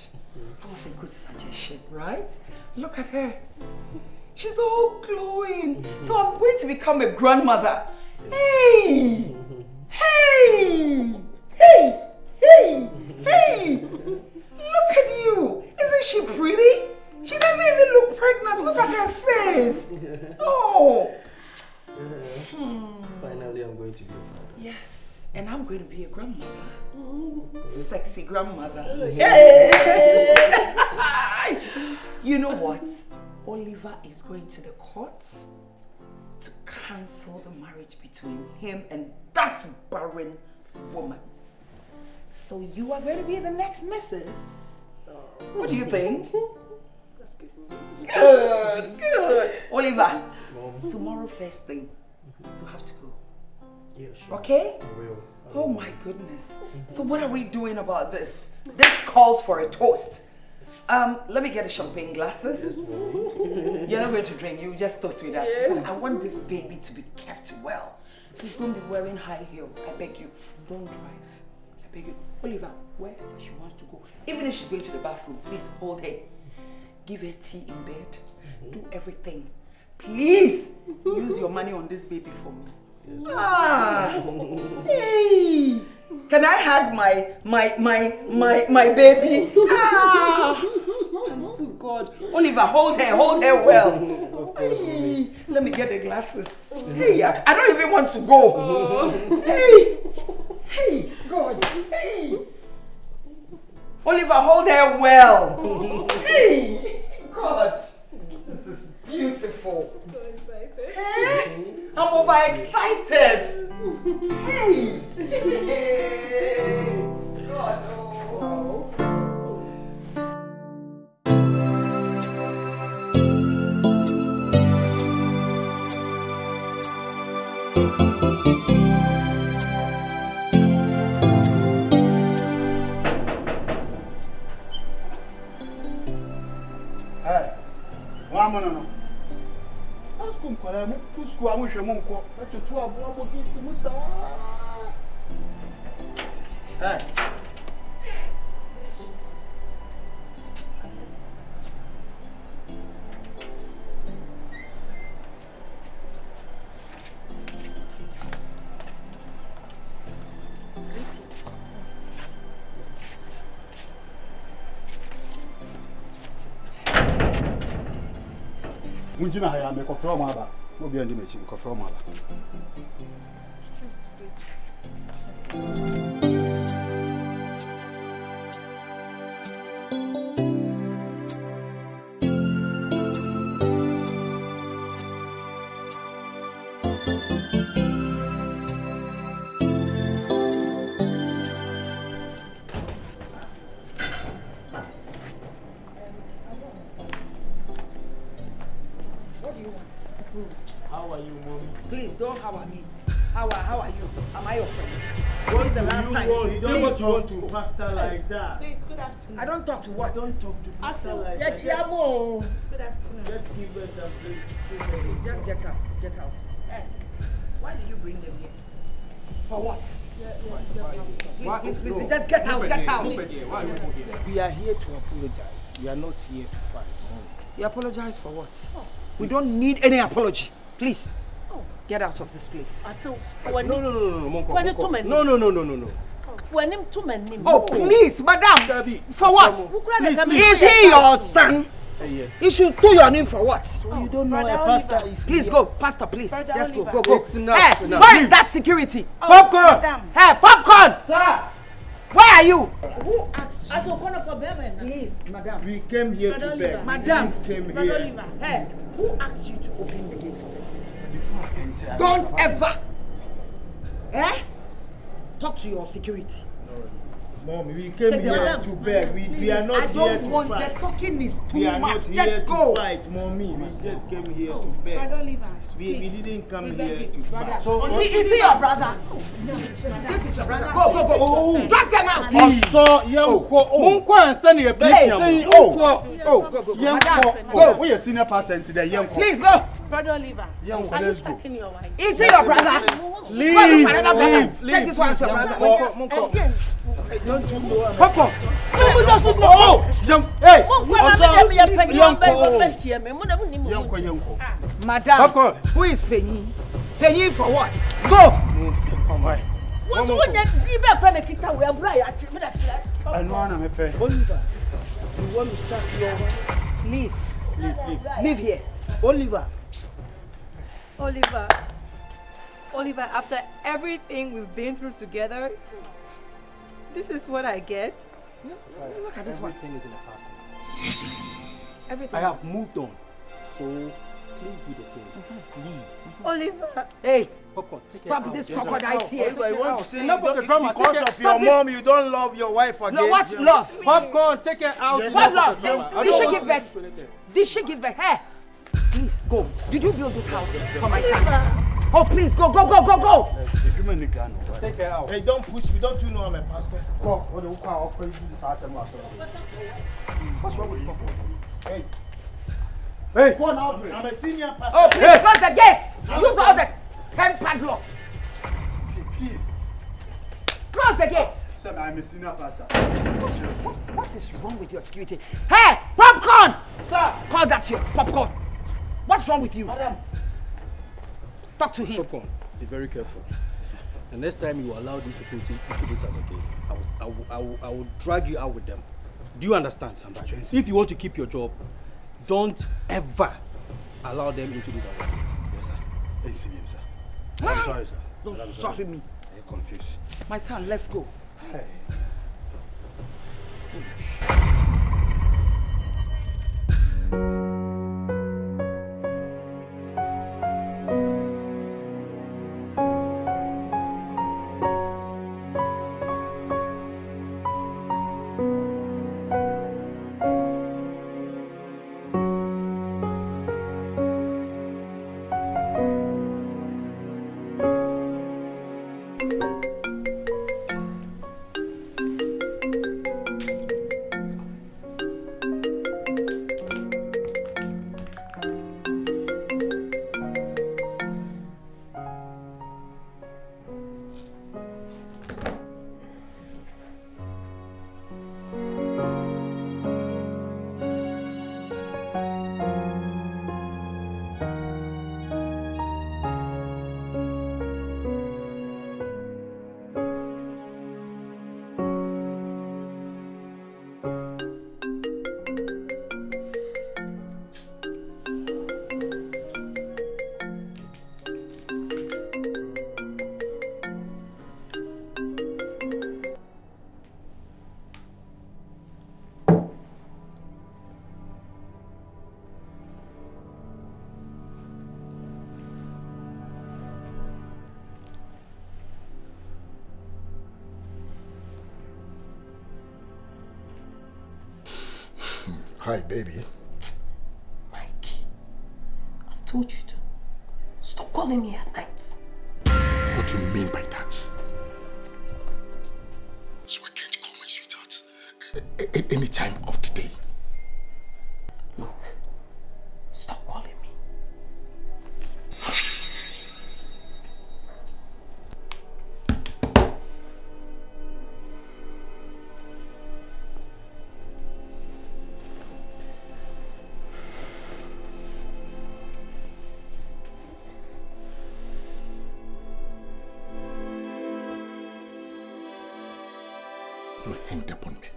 Speaker 3: That was a good suggestion, right? Look at her. She's all glowing. So I'm going to become a grandmother. Hey! Hey! Hey! Hey! Hey! Look at you. Isn't she pretty? She doesn't even look pregnant. Look at her face. Oh!
Speaker 2: Finally, I'm going to be a father.
Speaker 3: Yes. And I'm going to be a grandmother. Sexy grandmother. You know what? Oliver is going to the court to cancel the marriage between him and that barren woman. So you are going to be the next missus. What do you think?
Speaker 4: That's good.
Speaker 3: Good, good. Oliver,
Speaker 2: Mom.
Speaker 3: tomorrow first thing, you have to go.
Speaker 2: Yeah, sure.
Speaker 3: Okay?
Speaker 2: I will.
Speaker 3: Oh my goodness. So what are we doing about this? This calls for a toast. Let me get the champagne glasses. You're not going to drink, you just toast with us. Because I want this baby to be kept well. He's going to be wearing high heels. I beg you, don't drive. I beg you. Oliver, wherever she wants to go, even if she's going to the bathroom, please hold her. Give her tea in bed. Do everything. Please use your money on this baby for me.
Speaker 2: Yes.
Speaker 3: Ah, hey! Can I hug my baby? Ah, thanks to God. Oliver, hold her well. Hey, let me get the glasses. Hey, I don't even want to go. Hey, God. Hey, Oliver, hold her well. Hey, God, this is beautiful.
Speaker 4: So excited.
Speaker 3: Hey, I'm overexcited. Hey! God, no.
Speaker 7: Hey, one minute. School kwara mu school amu hwe mu nko atoto abo gate mu sa Munjina haya me ko from aba obi andi mechi ko from aba
Speaker 3: don't holler me. How are you? Am I your friend? What is the last time?
Speaker 7: You don't talk to pastor like that.
Speaker 6: Please, good afternoon.
Speaker 3: I don't talk to what?
Speaker 7: Don't talk to pastor like that.
Speaker 6: Good afternoon.
Speaker 7: Just give us a break.
Speaker 3: Please, just get out. Get out. Hey, why did you bring them here? For what? Please, just get out. Get out.
Speaker 7: We are here to apologize. We are not here to fight.
Speaker 3: You apologize for what? We don't need any apology. Please. Get out of this place.
Speaker 11: So,
Speaker 2: No.
Speaker 3: Oh, please, madam. For what? Is he your son? You should do your name for what?
Speaker 7: So you don't know a pastor is.
Speaker 3: Please go, pastor, please. Just go.
Speaker 2: It's enough.
Speaker 3: Hey, where is that security?
Speaker 7: Popcorn!
Speaker 3: Hey, popcorn!
Speaker 7: Sir!
Speaker 3: Where are you?
Speaker 11: who asked you?
Speaker 3: Please, madam.
Speaker 7: We came here to beg.
Speaker 3: Madam.
Speaker 7: We came here.
Speaker 3: Hey, who asked you to open the gate for them?
Speaker 7: Before I enter,
Speaker 3: Don't ever. Talk to your security.
Speaker 7: Mom, we came here to beg. We are not
Speaker 3: I
Speaker 7: here
Speaker 3: don't
Speaker 7: to
Speaker 3: want
Speaker 7: fight.
Speaker 3: the talking is too
Speaker 7: We are
Speaker 3: much.
Speaker 7: not
Speaker 3: Just
Speaker 7: here
Speaker 3: go.
Speaker 7: to fight, mommy. We just came here to beg. We didn't come here to fight.
Speaker 3: So, is he your brother? This is your brother. Go. Drag them out.
Speaker 7: Also, we are senior pastor today.
Speaker 3: Please go.
Speaker 6: Brother Oliver, are you sucking your wife?
Speaker 3: Is he your brother?
Speaker 7: Leave.
Speaker 3: Take this one as your brother.
Speaker 7: Don't you know?
Speaker 3: Popcorn. Madam, who is paying? Paying for what? Go.
Speaker 7: Oliver, you want to sack your wife?
Speaker 3: Please, leave here.
Speaker 12: Oliver, after everything we've been through together, this is what I get.
Speaker 3: Look at this one.
Speaker 2: Everything is in the past.
Speaker 12: Everything.
Speaker 2: I have moved on. So please do the same. Leave.
Speaker 12: Oliver.
Speaker 3: Hey,
Speaker 2: Popcorn, take
Speaker 3: stop
Speaker 2: it
Speaker 3: this
Speaker 2: out.
Speaker 3: crocodile tears.
Speaker 7: I want to say
Speaker 2: Enough of the drama.
Speaker 7: because of your mom, you don't love your wife again.
Speaker 3: No, what's love?
Speaker 2: Popcorn, take it out.
Speaker 7: Yes,
Speaker 3: What love?
Speaker 2: I
Speaker 3: Did
Speaker 2: don't
Speaker 3: she
Speaker 2: want
Speaker 3: give birth? Did she give birth? Hey, please go. Did you build this house for my son? Oh, please go.
Speaker 2: Take it out.
Speaker 7: Hey, don't push me. Don't you know I'm a pastor?
Speaker 2: What's wrong with you?
Speaker 7: Hey,
Speaker 2: Hey!
Speaker 7: I'm a senior pastor.
Speaker 3: Oh, please close the gate. Use all the 10 padlocks. Close the gate.
Speaker 7: Sir, I'm a senior pastor.
Speaker 3: What is wrong with your security? Hey, popcorn! Sir, call that your popcorn. What's wrong with you?
Speaker 7: Madam.
Speaker 3: Talk to him.
Speaker 2: Popcorn, be very careful. The next time you allow these people into this house again, I will drag you out with them. Do you understand? If you want to keep your job, don't ever allow them into this house again.
Speaker 7: Yes, sir. Hey, see me, sir. I'm sorry, sir.
Speaker 3: Don't sorry me.
Speaker 7: I'm confused.
Speaker 3: My son, let's go.
Speaker 7: Hey.
Speaker 13: Hi, baby.
Speaker 6: Mike, I've told you to stop calling me at night.
Speaker 13: do you mean by that? So I can't call my sweetheart at any time of the day?
Speaker 3: Look, stop calling me.
Speaker 13: You hanged up on me.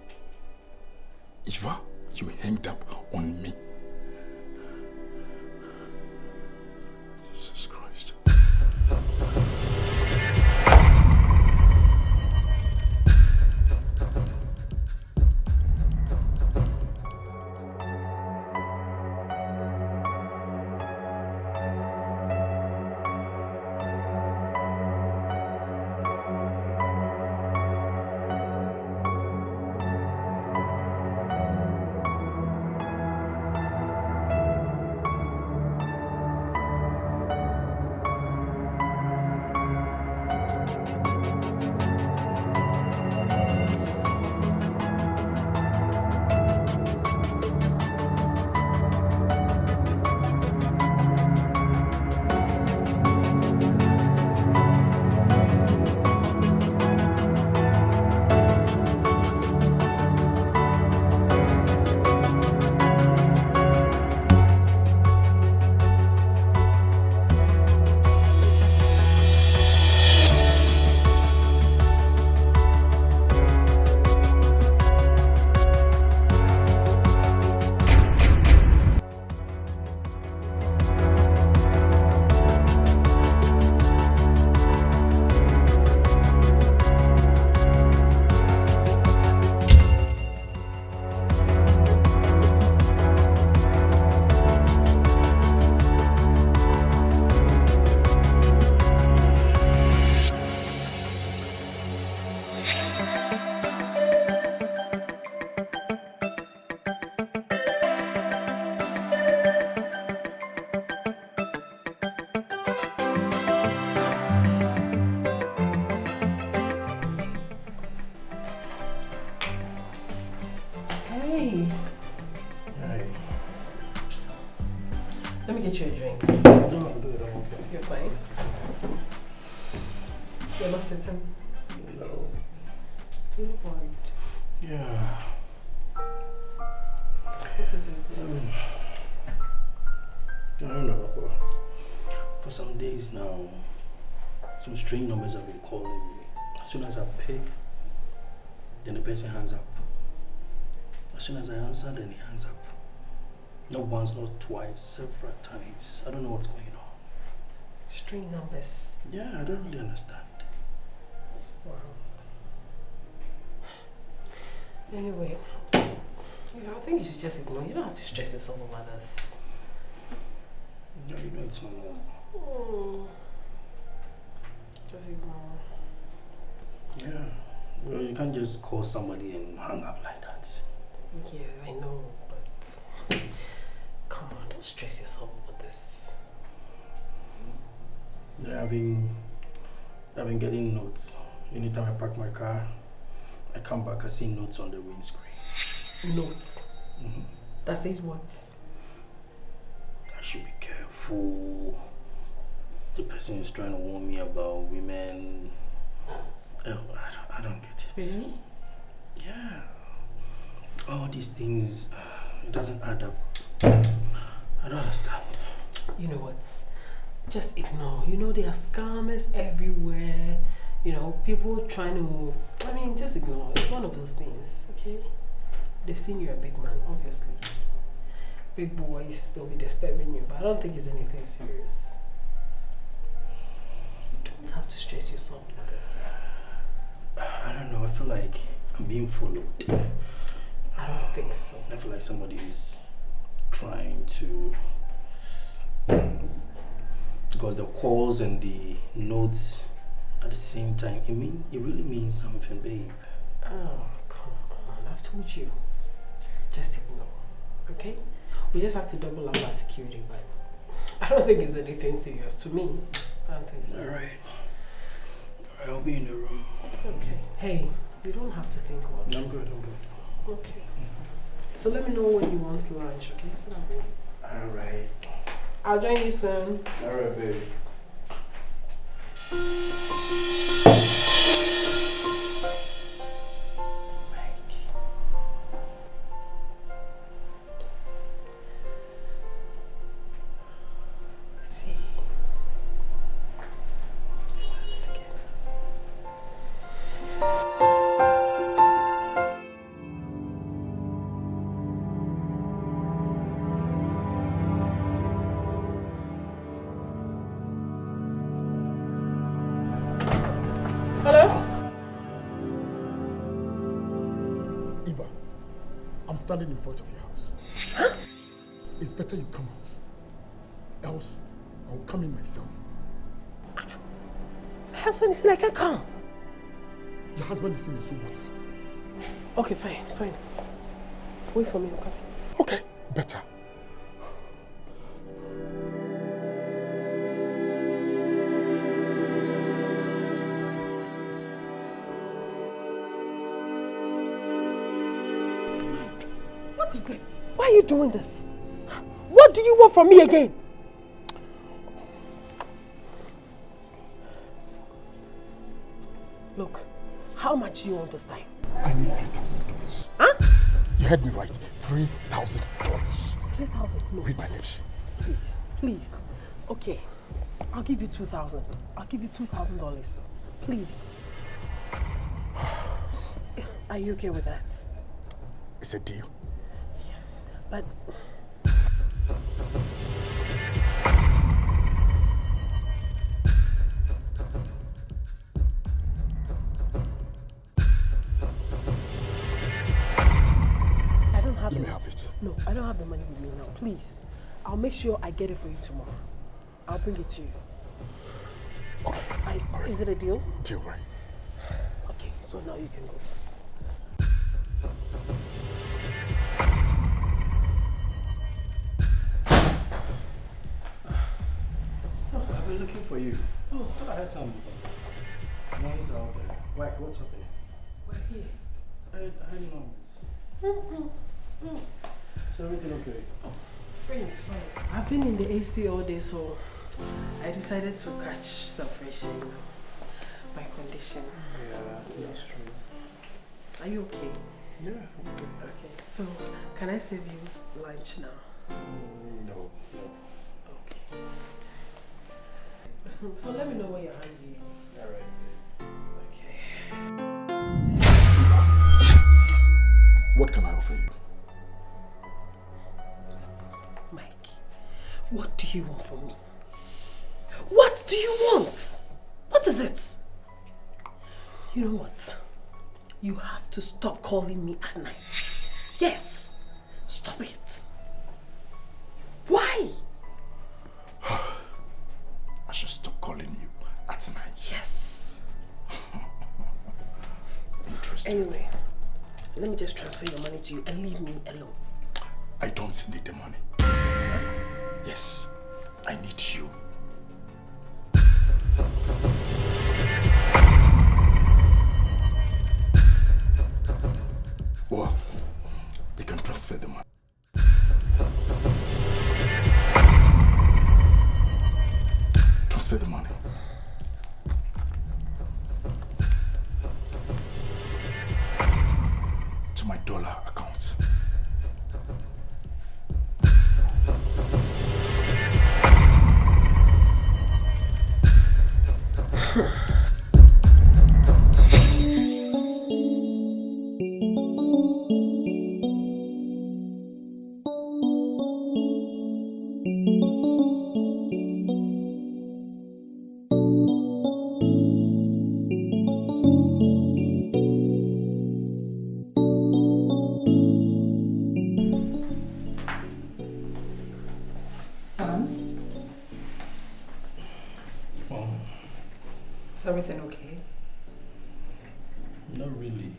Speaker 13: Eva, you hanged up on me. Jesus Christ.
Speaker 4: Let me get you a drink.
Speaker 2: No, I'm good. I'm okay.
Speaker 4: You're fine? You're not sitting?
Speaker 2: No.
Speaker 4: You look worried.
Speaker 2: Yeah.
Speaker 4: What is it?
Speaker 2: I don't know. For some days now, some strange numbers have been calling me. As soon as I pick, then the person hangs up. As soon as I answer, then he hangs up. Not once, not twice, several times. I don't know what's going on.
Speaker 4: Strange numbers?
Speaker 2: Yeah, I don't really understand.
Speaker 4: Wow. Anyway, I think you should just ignore. You don't have to stress yourself over this.
Speaker 2: Yeah, you know it's normal.
Speaker 4: Just ignore.
Speaker 2: Yeah. Well, you can't just call somebody and hang up like that.
Speaker 4: Yeah, I know, but come on, don't stress yourself over this.
Speaker 2: Yeah, I've been getting notes. Anytime I park my car, I come back, I see notes on the windscreen.
Speaker 4: Notes?
Speaker 2: Mm-hmm.
Speaker 4: That says what?
Speaker 2: I should be careful. The person is trying to warn me about women. Oh, I don't get it.
Speaker 4: Really?
Speaker 2: Yeah. All these things, it doesn't add up. I don't understand.
Speaker 4: You know what? Just ignore. You know, there are scammers everywhere. You know, people trying to... just ignore. It's one of those things, okay? They've seen you're a big man, obviously. Big boys, they'll be disturbing you, but I don't think it's anything serious. You don't have to stress yourself with this.
Speaker 2: I don't know, I feel like I'm being followed.
Speaker 4: I don't think so.
Speaker 2: I feel like somebody's trying to... Because the calls and the notes at the same time, it really means something, babe.
Speaker 4: Oh, come on. I've told you. Just ignore, okay? We just have to double up our security, but I don't think it's anything serious to me. I don't think so.
Speaker 2: Alright. I'll be in the room.
Speaker 4: Okay. Hey, you don't have to think about this.
Speaker 2: I'm good.
Speaker 4: Okay. So let me know when you want lunch, okay? So that means.
Speaker 2: Alright.
Speaker 4: I'll join you soon.
Speaker 2: Alright, baby.
Speaker 14: Standing in front of your house. Huh? It's better you come out. Else, I'll come in myself.
Speaker 4: My husband is like, I can't come.
Speaker 14: Your husband is in the zoo, what?
Speaker 4: Okay, fine. Wait for me, I'm coming.
Speaker 14: Okay, better.
Speaker 4: Why are you doing this? What do you want from me again? Look, how much do you want this time?
Speaker 14: I need $3,000.
Speaker 4: Huh?
Speaker 14: You heard me right. $3,000.
Speaker 4: 3,000? No.
Speaker 14: Read my lips.
Speaker 4: Please. Okay, I'll give you 2,000. I'll give you $2,000. Please. Are you okay with that?
Speaker 14: It's a deal.
Speaker 4: Yes, but...
Speaker 14: Let me have it.
Speaker 4: No, I don't have the money with me now. Please. I'll make sure I get it for you tomorrow. I'll bring it to you.
Speaker 14: Okay.
Speaker 4: Is it a deal?
Speaker 14: Deal, right?
Speaker 4: Okay, so now you can go.
Speaker 2: I've been looking for you. Oh, I had some noise out there. Why? What's happening?
Speaker 4: We're here.
Speaker 2: I heard noise. Is everything okay?
Speaker 4: Oh, it's fine. I've been in the AC all day, so I decided to catch some fresh air. My condition.
Speaker 2: Yeah, that's true.
Speaker 4: Are you okay?
Speaker 2: Yeah, I'm good.
Speaker 4: Okay, so can I save you lunch now?
Speaker 2: No.
Speaker 4: Okay. So let me know when you're hungry.
Speaker 2: Alright.
Speaker 4: Okay.
Speaker 14: What can I offer you?
Speaker 4: Mike, what do you want from me? What do you want? What is it? You know what? You have to stop calling me at night. Yes, stop it. Why?
Speaker 13: I should stop calling you at night.
Speaker 4: Yes.
Speaker 13: Interesting.
Speaker 4: Anyway, let me just transfer your money to you and leave me alone.
Speaker 13: I don't need the money. Yes, I need you. Well, you can transfer the money. Transfer the money. To my dollar account.
Speaker 3: Is everything okay?
Speaker 2: Not really.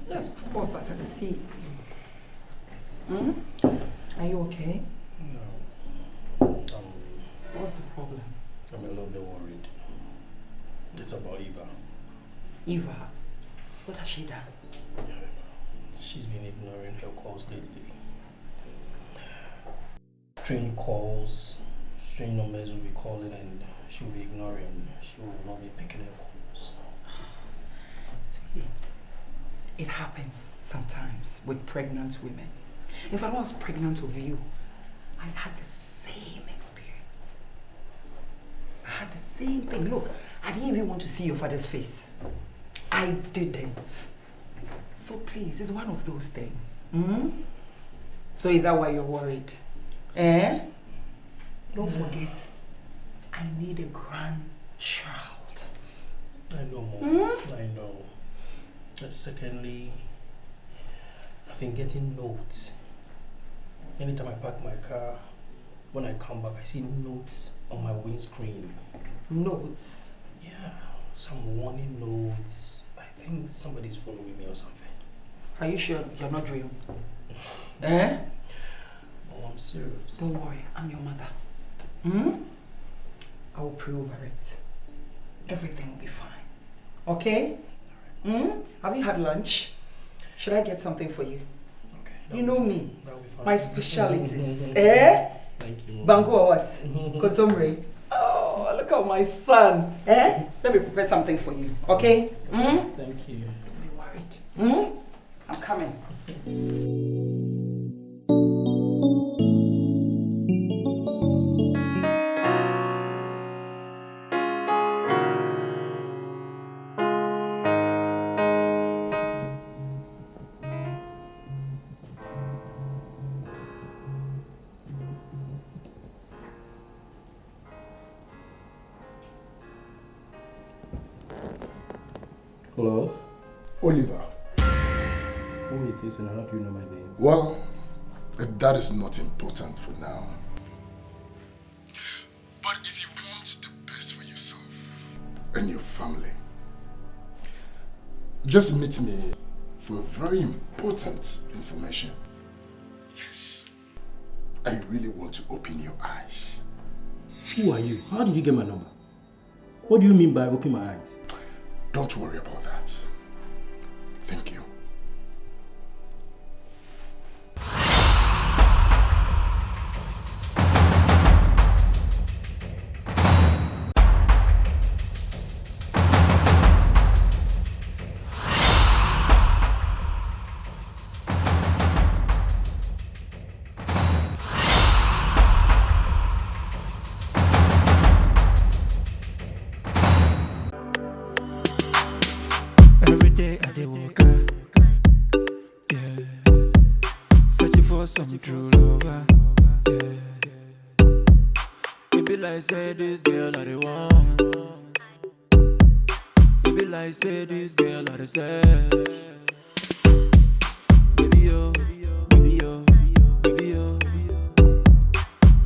Speaker 3: Yes, of course, I can see. Are you okay?
Speaker 2: No.
Speaker 3: What's the problem?
Speaker 2: I'm a little bit worried. It's about Eva.
Speaker 3: Eva? What has she done?
Speaker 2: She's been ignoring her calls lately. Strange calls, strange numbers will be calling and she'll be ignoring. She will not be picking her calls.
Speaker 3: Sweetie, it happens sometimes with pregnant women. In fact, when I was pregnant with you, I had the same experience. I had the same thing. Look, I didn't even want to see your father's face. I didn't. So please, it's one of those things. So is that why you're worried? Don't forget, I need a grandchild.
Speaker 2: I know, Mom. I know. And secondly, I've been getting notes. Anytime I park my car, when I come back, I see notes on my windscreen.
Speaker 3: Notes?
Speaker 2: Yeah, some warning notes. I think somebody's following me or something.
Speaker 3: Are you sure you're not dreaming?
Speaker 2: Oh, I'm serious.
Speaker 3: Don't worry, I'm your mother. I will pray over it. Everything will be fine. Okay? Have you had lunch? Should I get something for you?
Speaker 2: Okay.
Speaker 3: You know me.
Speaker 2: That'll be fine.
Speaker 3: My specialities.
Speaker 2: Thank you.
Speaker 3: Bangu or what? Kotomre. Oh, look at my son. Let me prepare something for you. Okay?
Speaker 2: Thank you.
Speaker 3: Don't be worried. I'm coming.
Speaker 2: Hello?
Speaker 14: Oliver.
Speaker 2: Who is this and how do you know my name?
Speaker 14: Well, that is not important for now. But if you want the best for yourself and your family, just meet me for very important information. Yes. I really want to open your eyes.
Speaker 2: Who are you? How did you get my number? What do you mean by open my eyes?
Speaker 14: Don't worry about that. Thank you.
Speaker 5: Every day I dey walk out, yeah. Searching for some true lover, yeah. It be like say this girl I the one. It be like say this girl I the sex. Baby yo, baby yo, baby yo, baby yo, baby yo,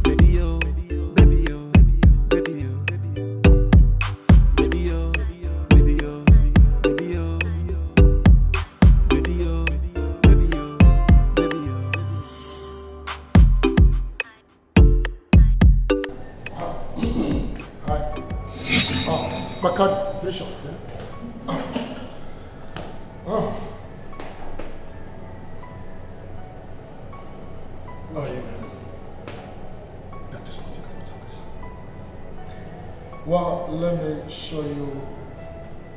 Speaker 5: baby yo, baby yo, baby yo, baby yo.
Speaker 14: My card, 3 shots, yeah? Oh, yeah. That is not important. Well, let me show you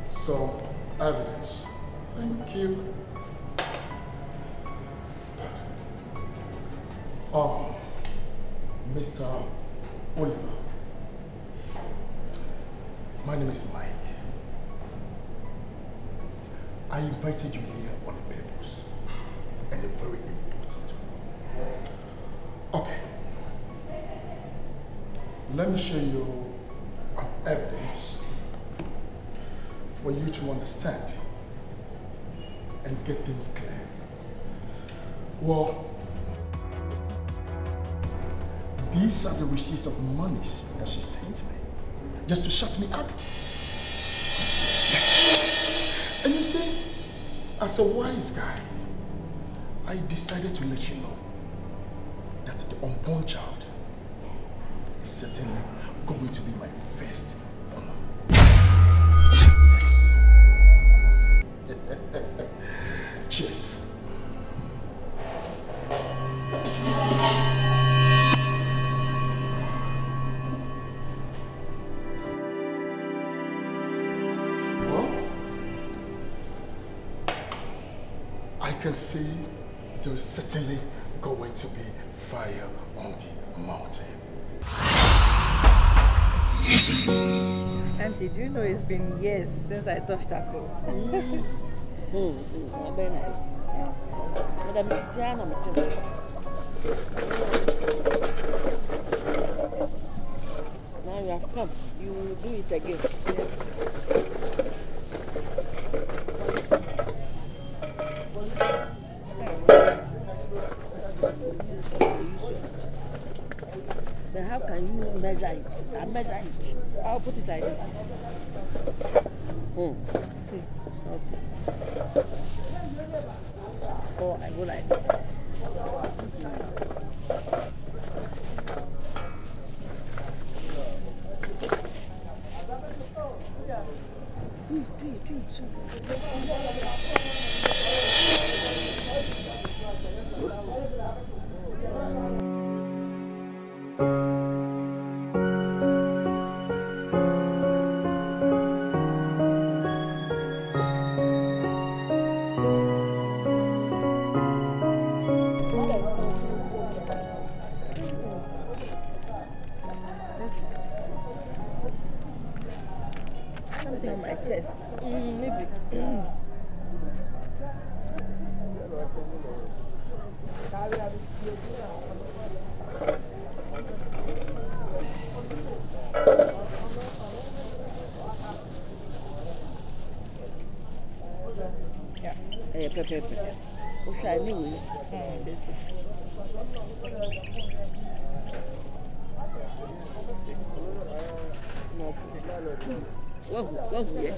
Speaker 14: some evidence. Thank you. Oh, Mr. Oliver. My name is Mike. I invited you here on a purpose, and a very important one. Okay. Let me show you evidence for you to understand and get things clear. Well, these are the receipts of monies that she sent me, just to shut me up. And you see, as a wise guy, I decided to let you know that the unborn child is certainly going to be my first honor. I can see there's certainly going to be fire on the mountain.
Speaker 11: Auntie, do you know it's been years since I touched Ako? Very nice. Now you have come. You will do it again. Yes. But how can you measure it? I measure it. I'll put it like this. See? Okay. Or I go like this. Do it. Something on my chest. Maybe. Yeah. Pepper. Okay, anyway. Go here.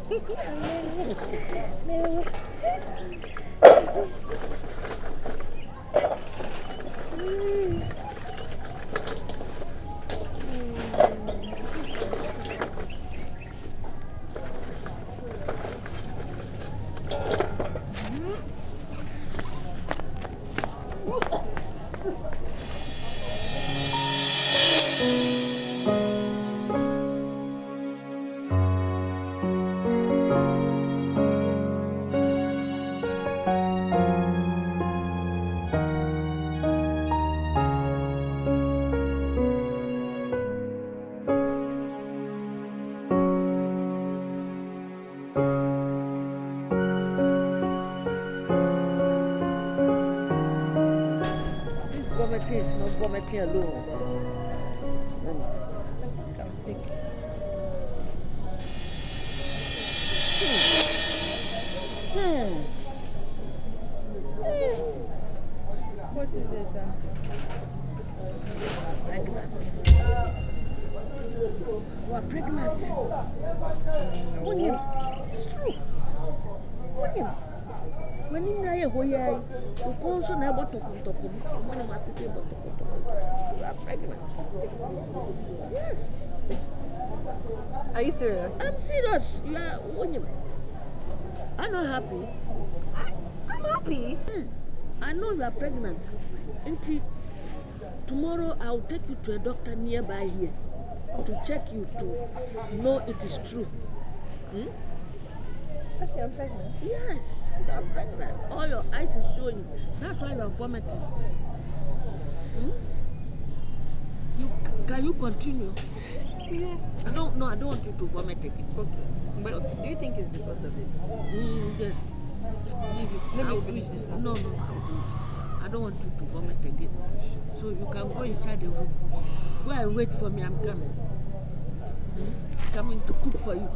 Speaker 11: Vomiting is not vomiting alone. I'm sick. What is it, Auntie? Pregnant. You are pregnant. William, it's true. William. When you are here, you also never talk. When you must say about you are pregnant. Yes.
Speaker 12: Are you serious?
Speaker 11: I'm serious. You are William. I'm not happy.
Speaker 12: I'm happy.
Speaker 11: I know you are pregnant. Auntie, tomorrow I'll take you to a doctor nearby here to check you to know it is true.
Speaker 12: Okay, I'm pregnant.
Speaker 11: Yes, you are pregnant. All your eyes is showing. That's why you are vomiting. Can you continue?
Speaker 12: Yes.
Speaker 11: I don't want you to vomit again.
Speaker 12: Okay. But okay. Do you think it's because of this?
Speaker 11: Yes. Leave it.
Speaker 12: Maybe you'll finish this one.
Speaker 11: No, I'll do it. I don't want you to vomit again. So you can go inside the room. Go and wait for me, I'm coming. Something to cook for you.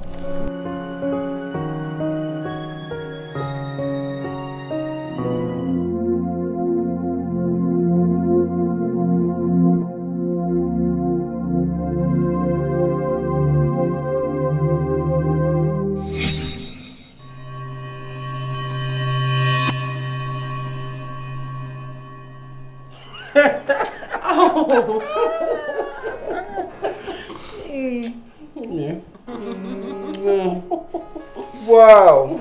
Speaker 7: Wow.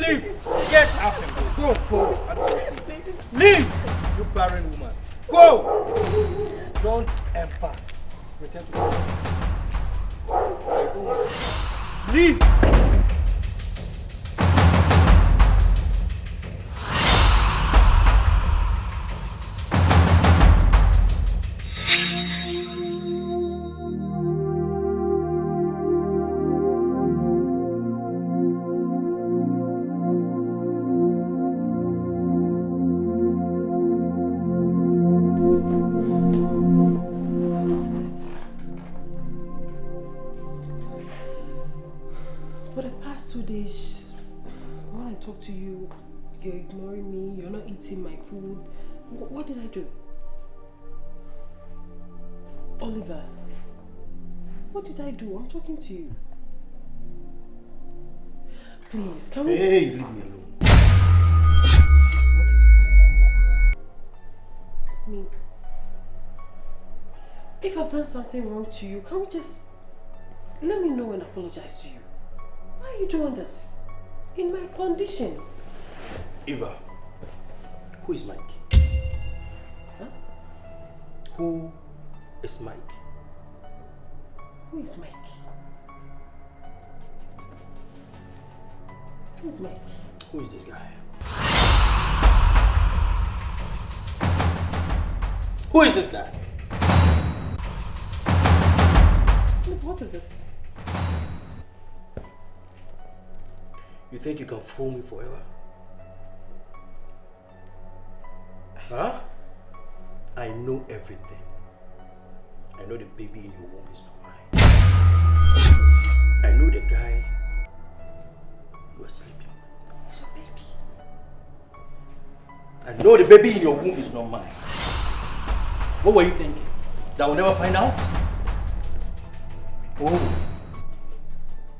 Speaker 2: Leave! Get up and go. Go! I don't want to see you. Leave! You barren woman. Go! Don't ever return to me. I don't want to. Leave!
Speaker 4: To you, you're ignoring me, you're not eating my food. What did I do? Oliver, what did I do? I'm talking to you. Please, can we...
Speaker 2: Hey, leave me alone. What is it?
Speaker 4: Me. If I've done something wrong to you, can we just let me know and apologize to you? Why are you doing this? In my condition.
Speaker 2: Eva, who is Mike?
Speaker 4: Huh?
Speaker 2: Who is Mike?
Speaker 4: Who is Mike? Who is Mike?
Speaker 2: Who is this guy? Who is this guy?
Speaker 4: What is this?
Speaker 2: You think you can fool me forever? Huh? I know everything. I know the baby in your womb is not mine. I know the guy you are sleeping with.
Speaker 4: It's your baby.
Speaker 2: I know the baby in your womb is not mine. What were you thinking? That we'll never find out? Oh.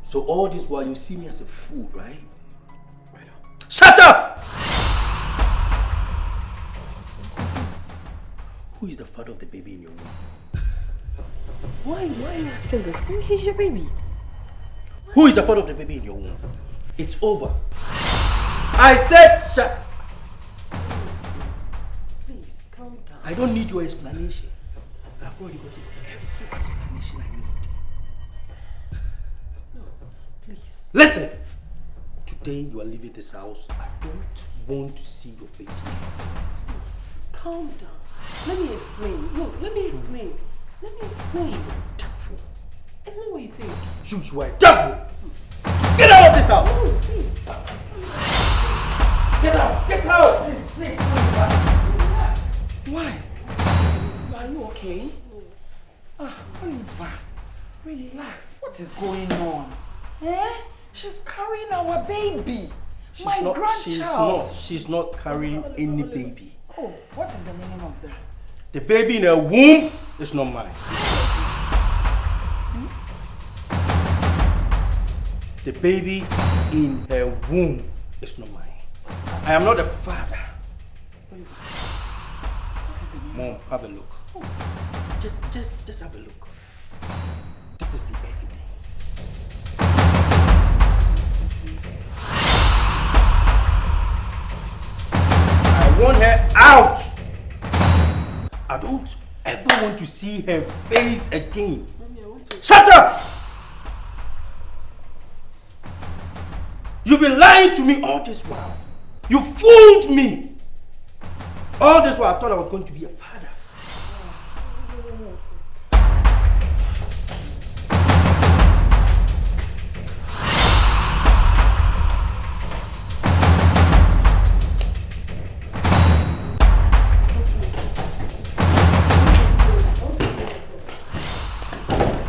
Speaker 2: So all this while you see me as a fool, right? Right now. Shut up! Who is the father of the baby in your womb?
Speaker 4: Why are you asking this? He's your baby.
Speaker 2: Who is the father of the baby in your womb? It's over. I said shut!
Speaker 4: Please, calm down.
Speaker 2: I don't need your explanation. I've already got every explanation I need.
Speaker 4: Please.
Speaker 2: Listen! Today you are leaving this house. I don't want to see your face.
Speaker 4: Please, calm down. Let me explain. Look, let me explain. Let me explain.
Speaker 2: Devil.
Speaker 4: It's not what you think.
Speaker 2: You are a devil! Get out of this house!
Speaker 4: Oh, please.
Speaker 2: Get out! Get out!
Speaker 3: Why? Are you okay? Oliver, relax. What is going on? Eh? She's carrying our baby. My grandchild.
Speaker 2: She's not carrying any baby.
Speaker 3: Oh, what is the meaning of that?
Speaker 2: The baby in her womb is not mine. The baby in her womb is not mine. I am not the father.
Speaker 3: What is the meaning?
Speaker 2: Mom, have a look. Just have a look. This is the evidence. I want her out. I don't ever want to see her face again. Shut up! You've been lying to me all this while. You fooled me. All this while I thought I was going to be a father.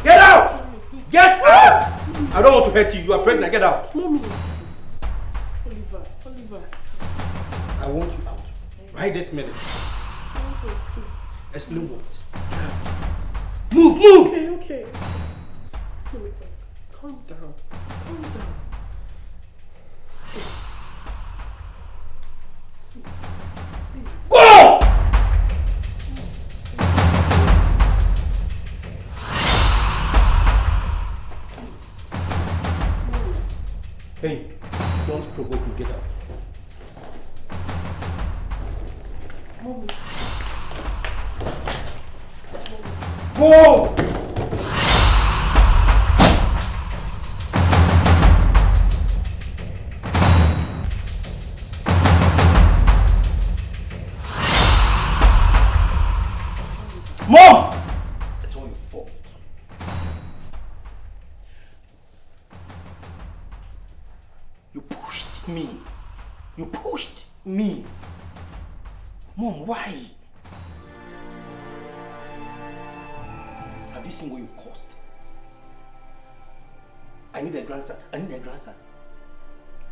Speaker 2: Get out! Get out! I don't want to hurt you. You are pregnant. Get out.
Speaker 4: Mommy. Oliver.
Speaker 2: I want you out. Right this minute.
Speaker 4: I want to explain.
Speaker 2: Explain what? Move!
Speaker 4: Okay. Calm down.
Speaker 2: Go! Hey, Don't provoke me. Get out.
Speaker 6: Mommy.
Speaker 2: Go! Mom! It's all your fault. You pushed me. You pushed me. Mom, why? Have you seen what you've caused? I need a grandson. I need a grandson.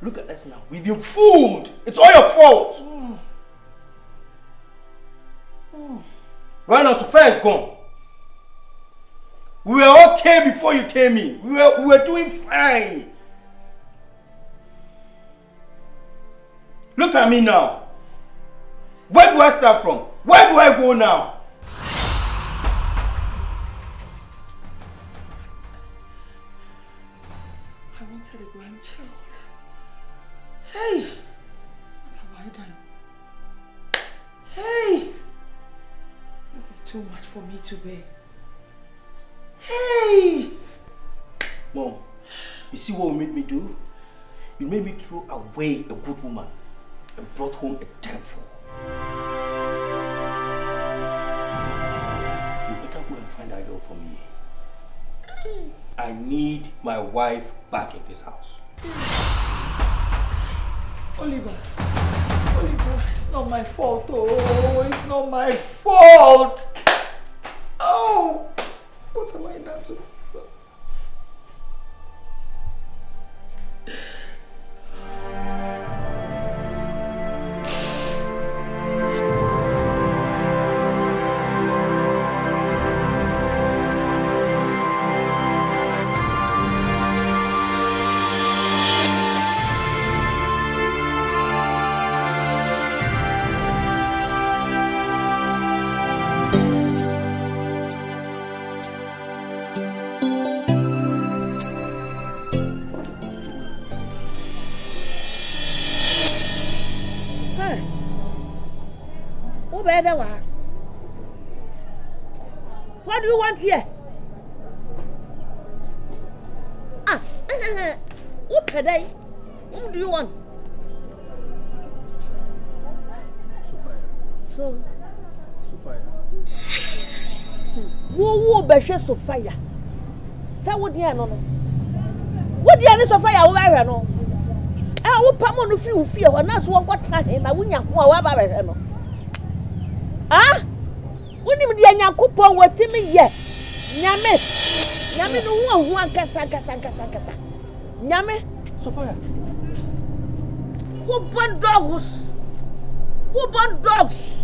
Speaker 2: Look at us now. We've been fooled. It's all your fault. Right now, Sofia is gone. We were okay before you came in. We were doing fine. Look at me now. Where do I start from? Where do I go now?
Speaker 6: I wanted a grandchild. Hey! What have I done? Hey! This is too much for me to bear. Hey!
Speaker 2: Mom, you see what you made me do? You made me throw away a good woman and brought home a devil. You better go and find that girl for me. I need my wife back in this house.
Speaker 6: Oliver, it's not my fault. Oh, it's not my fault. Oh, what have I done to myself?
Speaker 11: What do you want here? What today? What do you want?
Speaker 2: Sofia.
Speaker 11: Who beshe Sofia? Say what dia no no. What dia ni Sofia wo ba no? Wo pamo no fi fie ho na so wo kwatra he na wonya ho a wa ba be no. Wonim dia Nyankopon watimi ye. Nyame no hu ankasa. Nyame
Speaker 2: Sofia.
Speaker 11: Who born dogs? Who born dogs?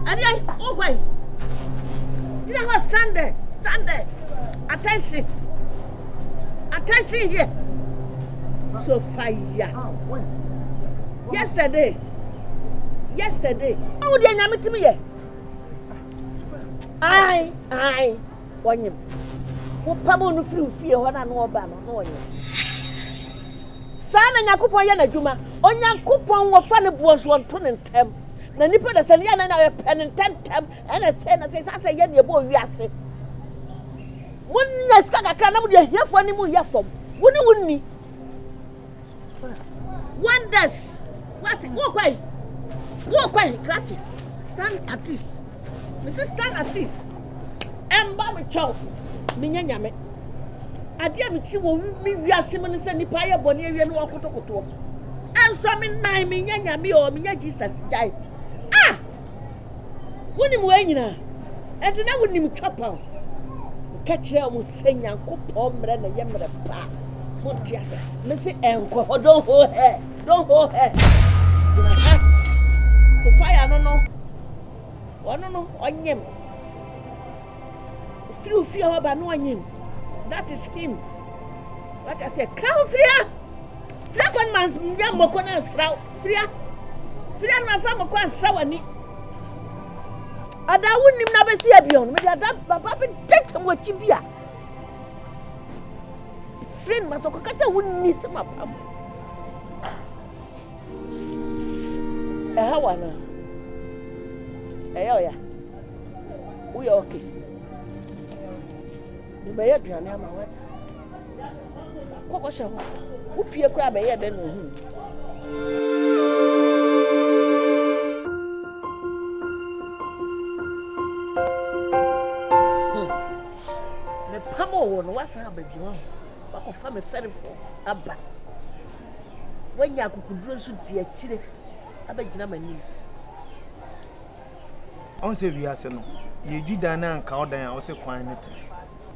Speaker 11: Adiai, oh why? Did I have Sunday? Attention here. Sofia. Yesterday. How did you meet me here? Aye. Wanyim. Wo pamo no free fie ho na no oba no wanyim. Sana Nyankopon ye na dwuma. Onyankopon wo fa ne buoso onto ne ntem. Na nipa da se ya na na pen ntem na se na se ye na ebo wiase. Wonna ska kakra na mo de hiafo ni mu yafom. Wonni. Wonders. What? Go kwai, Gratty. Stand at this. Mrs. Stand at this. Emba me chow. Minya nyame. Adia me chi wo mi wiase me se nipa ye bone awie no okotokoto. Enso me nine minya nyame o minya Jesus dai. Woni mo anyina. Enti na woni mo twapa. Ka kire mo senya kopɔ mre na ye mre pa. Mo tiate. Me se enko don't hold her. To fire no onyem. Free oba no onyem. That is him. What I say, come Fria. Fria kon man nyam moko na sraw. Fria na fa moko ansraw ani. Ada wonim na be sia bion. Me da papa be tetem wachi bia. friend must catch a wouldn't miss him up. How are you? We are okay. You may have done what? What was your whoop your crab ahead then? The pummel one was happening. What of family ferry for Abba? When you could run so dear chile, I bet you never knew.
Speaker 7: On say we are saying, you did and count down also quiet.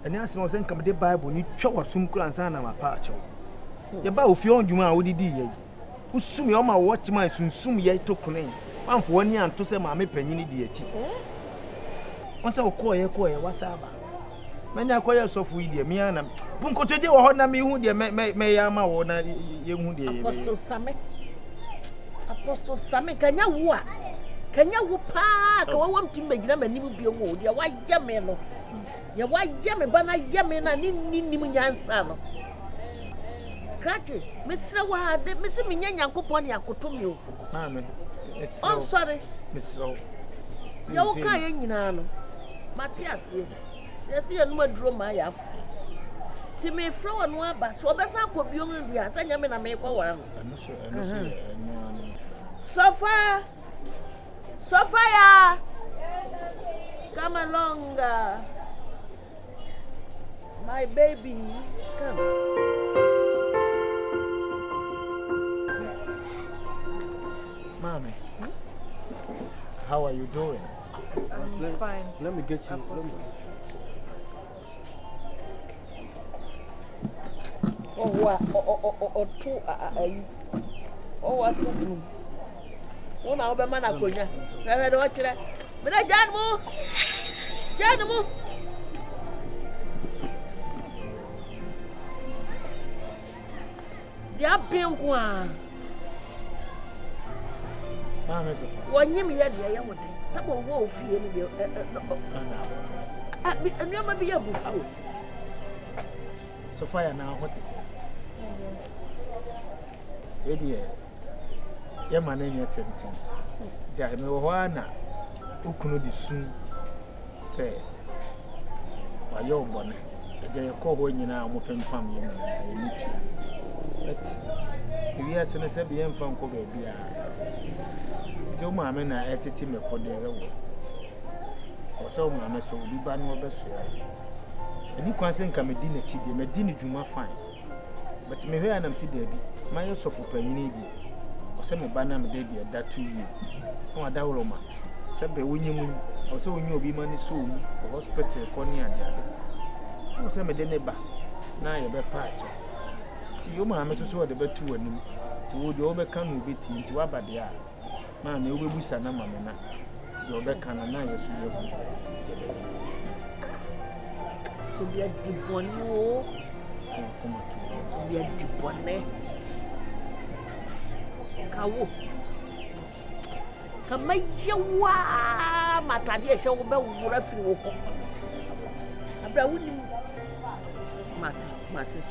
Speaker 7: And as I was saying, come the Bible, you chow some clans and my patch. You bow if you own you, my would ye. Who soon you my watch my soon ye took name. One for 1 year and to say, Mammy Penny deity. Once I'll call you, what's up? Many acquire soft with the Miana. Punko to do or me who they may ama or you
Speaker 11: Apostle Sammy. Apostle Sammy, can you walk? Can you park? I want to make them and you will be a wood. Your white yammer. Your white yammer, but I yammer and in Niman. Cratchy, Miss Sawa, Miss Minian Coponi, I could tell you.
Speaker 7: Mammy,
Speaker 11: oh, sorry,
Speaker 7: Miss Low.
Speaker 11: You're kind, you know. Matthias, yes, you know, draw my half. To me, throw and one bus, so that's how could be only the answer. I make one. Sofia, Sofia, come along, my baby, come.
Speaker 7: Mommy, how are you doing?
Speaker 12: I'm fine.
Speaker 2: Let me get you.
Speaker 11: One hour man, I could not. I had watched it. But I can't move. Can't move. The Agyapong one. One year, me had the young one. That will go for you. I never be able to.
Speaker 7: Sofia, now what is it? Idiot. Your man in your tempting. Jahmewana, who could be soon say, by your bonnet, a cowboy in our open family. But if you are sent a Sabian from Kobe, so my men are at it in the Cordero. Or so, Mamma, so be bad no best. And you can't send come a dinner chip, a dinner Juma fine. But me here and I'm sitting there, my yourself for penny. Or send me banana baby at that 2 years. Oh, a dowroma. Sabe when you also when you be money soon, or hospital, corny and the other. Oh, send me the neighbor. Now you're a patch. To your mamma to saw the bed 2 and to the overcome with it into Abadia. Man, you will be Sana Mamma. Your back can and I
Speaker 11: So we are the one. We are the one. Kawo. Kamayawa matadi e show be wura fi wo ko. Abra wuni mate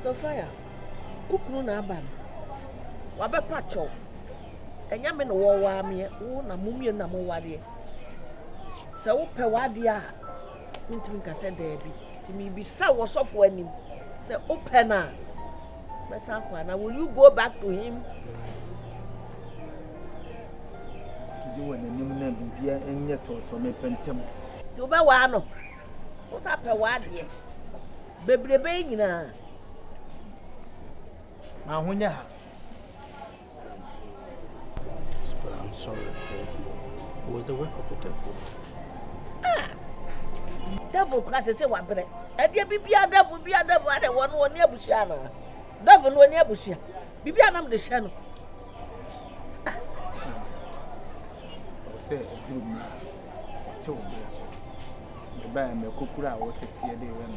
Speaker 11: Sofia. Ukunu na aba. Wa be pacho. Enya me no wo wa me wo na mumie na mo wade. Se wo pe wade a ntumi ka se da bi. Ti mi bi sa wo sofo anim. Se open a now will you go back to him?
Speaker 7: To do an name be and yet to me pentum.
Speaker 11: To be one. What's up a word here? Baby, baby, now.
Speaker 2: I'm sorry. It was the work of the devil.
Speaker 11: Devil classes say one bread. And you be a devil, I don't want one near Bushana. Devil one near Bushia. Be I'm the channel.
Speaker 7: Say a good man. 2 years. The band, the Kukura, what a tear they went.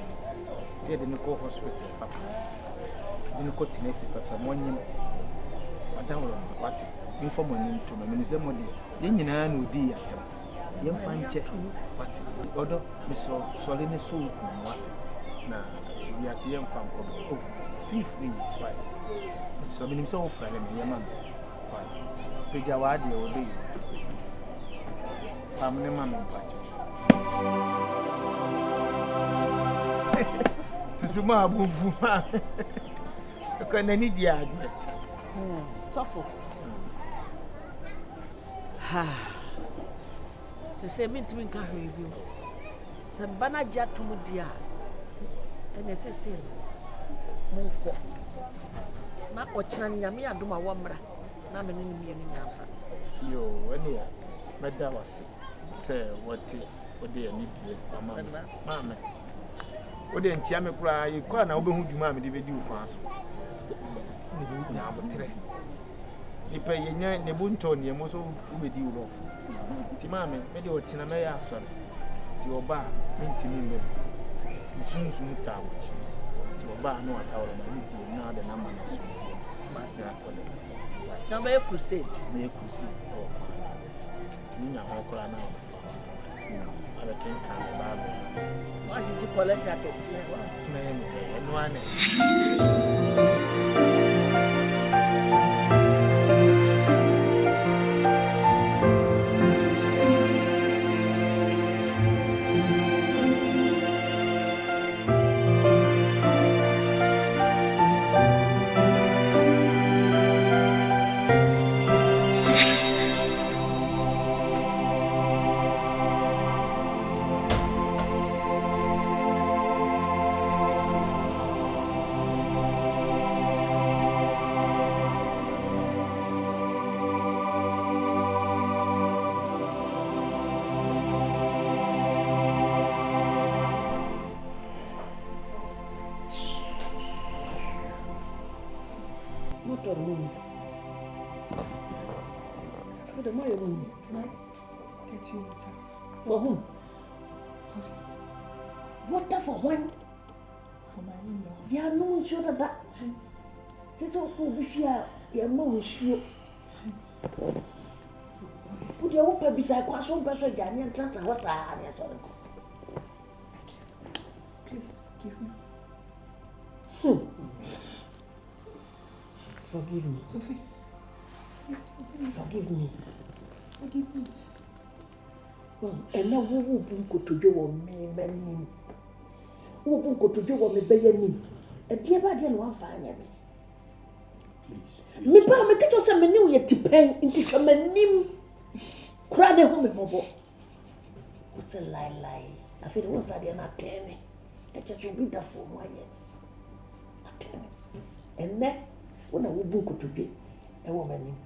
Speaker 7: Say the Nico Hospital, Papa. Didn't go to Nephi, Papa, 1 year. Madame, what inform him to my museum. Then you know, would be at him. Young fine check, but other Miss Solina Soul, what? na we are seeing from oh feel free why so many so friend me yama why peja wa de o dey amne ma me pacho susuma abufu ma ko na ni dia ade
Speaker 11: sofo ha se se mintimi nka hwe bi se bana gya tom dia ene se se monko na ochina nyame adoma wo mra na me ne mi ni nyafa
Speaker 7: yo ene ya meda wase se woti odi ani die ama mama odi ntia me kura yi kwa na obehu dwuma me de bedi ukwan so ni na abotre ipe yenya ne bunto ne mo so ubedi wo ti mama me de ochina me ya asore ti oba ntimi me sunsun tawo ti oba no atawo na ni di na de na mana so ma ti akole
Speaker 11: chamba e crusade
Speaker 7: oh ni nya ho kura na ala ken kan ba ba
Speaker 11: wa ji college akesi wa
Speaker 7: na eno ane
Speaker 11: For whom?
Speaker 1: Sofia.
Speaker 11: Water for when?
Speaker 1: For my in-law.
Speaker 11: Yeah, no sure that. Say so who be fear, yeah, no sure. Put your whoop beside Quason Person Janny and Santa. What's I
Speaker 1: Please forgive me.
Speaker 11: Forgive me.
Speaker 1: Sophie. Please
Speaker 11: forgive me.
Speaker 1: Forgive me.
Speaker 11: And now who will go to you me, man? Who will go to you me, Bayanim? A dear body and one fine me.
Speaker 14: Please.
Speaker 11: Me, but me get us a menu yet to pay into a manim. Cry the home, Mobo. What's a lie? I feel it was I did not tell me. I just will be there for 1 year. Not tell me. And then, when I will book to be a woman,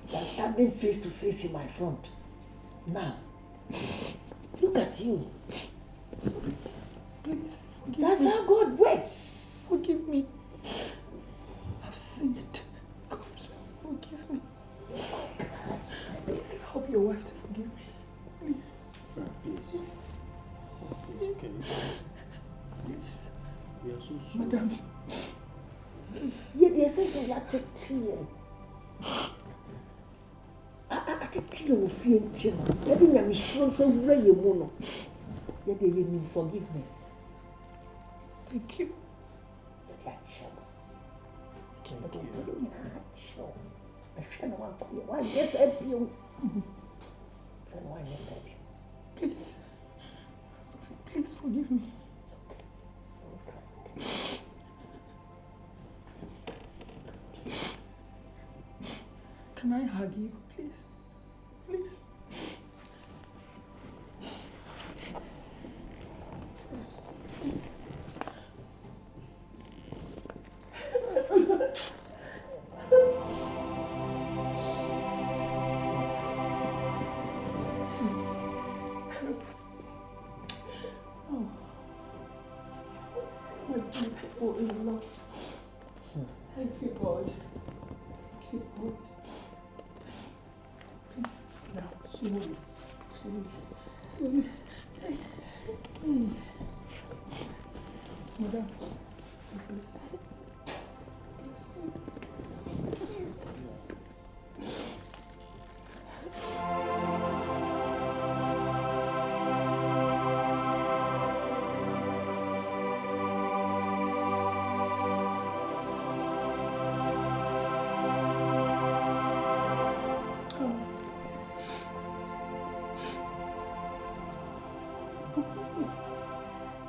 Speaker 11: they're standing face to face in my front. Now, look at you.
Speaker 1: Please, forgive
Speaker 11: That's
Speaker 1: me.
Speaker 11: how God works.
Speaker 1: Forgive me. I've sinned. God, forgive me. Please help your wife to forgive me. Please.
Speaker 14: Frank, please. Please. Please. Please. We are so sorry.
Speaker 1: Madam.
Speaker 11: Yeah, they say you have to tear. I take tea of fear. I think I'm sure so very mono. Yet they need forgiveness.
Speaker 1: Thank you.
Speaker 11: That are chill.
Speaker 14: Thank you.
Speaker 11: Chill. I shall not want to. Why, yes, help you. And why, yes, help you.
Speaker 1: Please. Sophie, please forgive me.
Speaker 11: It's okay.
Speaker 1: Can I hug you, please? Please. Oh, in-law. Thank you, God. Thank you, God. Please sit down. Slowly. Slowly. Madam, please. Bless you. Thank you.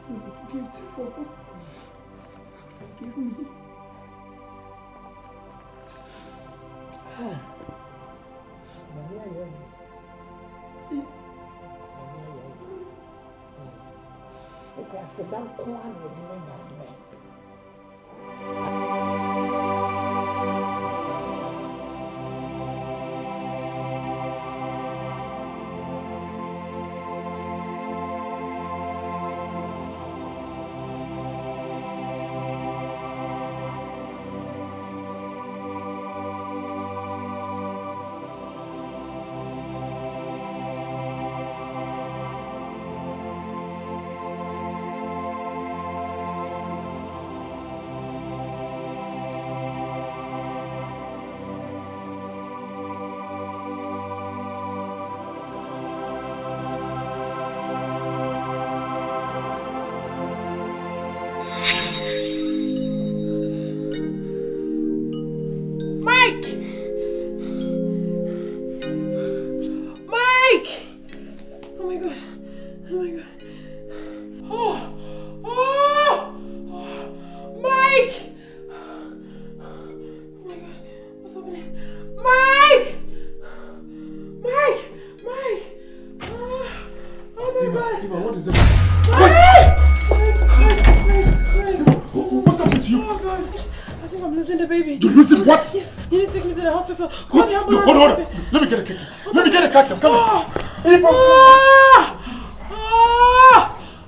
Speaker 1: This is beautiful. Forgive me.
Speaker 14: What?
Speaker 12: Yes, you need to take me to the hospital.
Speaker 14: Hold on. Let me get a cake. Let me get a cake. I'm coming.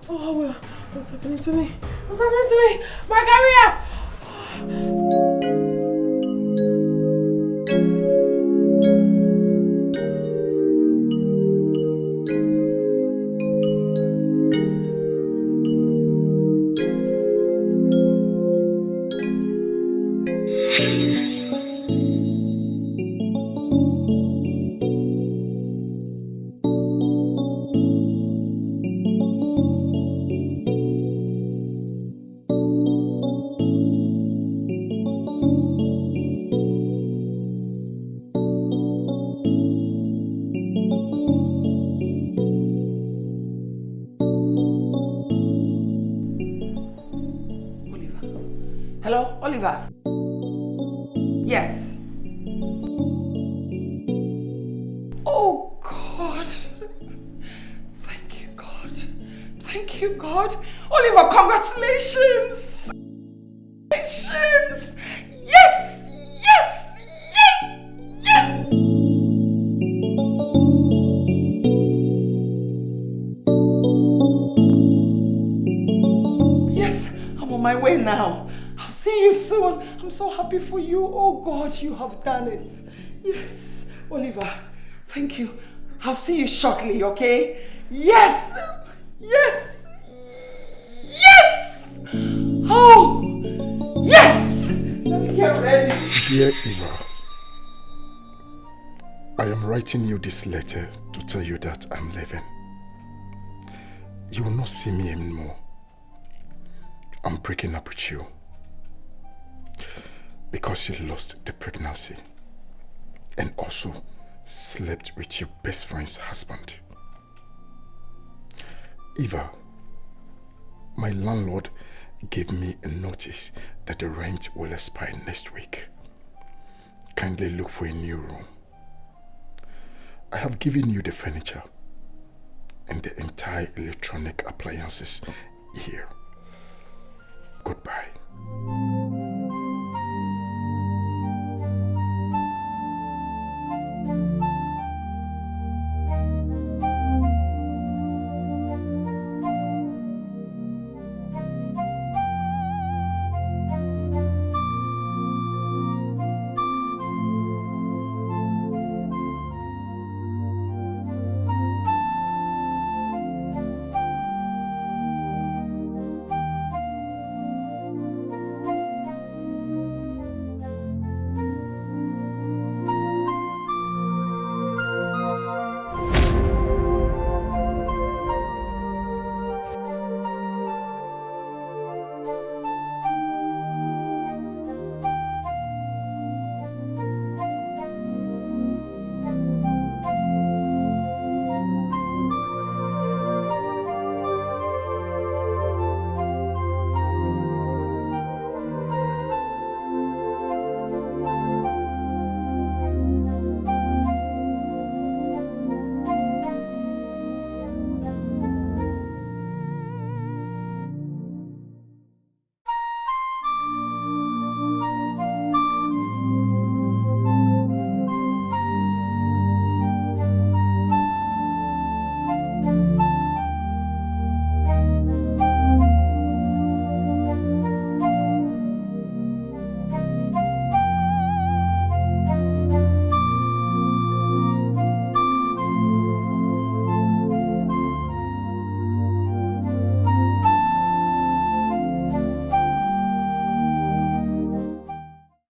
Speaker 12: Oh, well, what's happening to me? What's happening to me? My career!
Speaker 3: Hello, Oliver? Yes. Oh, God. Thank you, God. Thank you, God. Oliver, congratulations. Congratulations. Yes, yes, yes, yes. Yes, I'm on my way now. See you soon. I'm so happy for you. Oh God, you have done it. Yes, Oliver, thank you. I'll see you shortly, okay? Yes, yes, yes. Oh, yes. Let me get ready.
Speaker 13: Dear Eva, I am writing you this letter to tell you that I'm leaving. You will not see me anymore. I'm breaking up with you. Because you lost the pregnancy and also slept with your best friend's husband. Eva, my landlord gave me a notice that the rent will expire next week. Kindly look for a new room. I have given you the furniture and the entire electronic appliances here. Goodbye.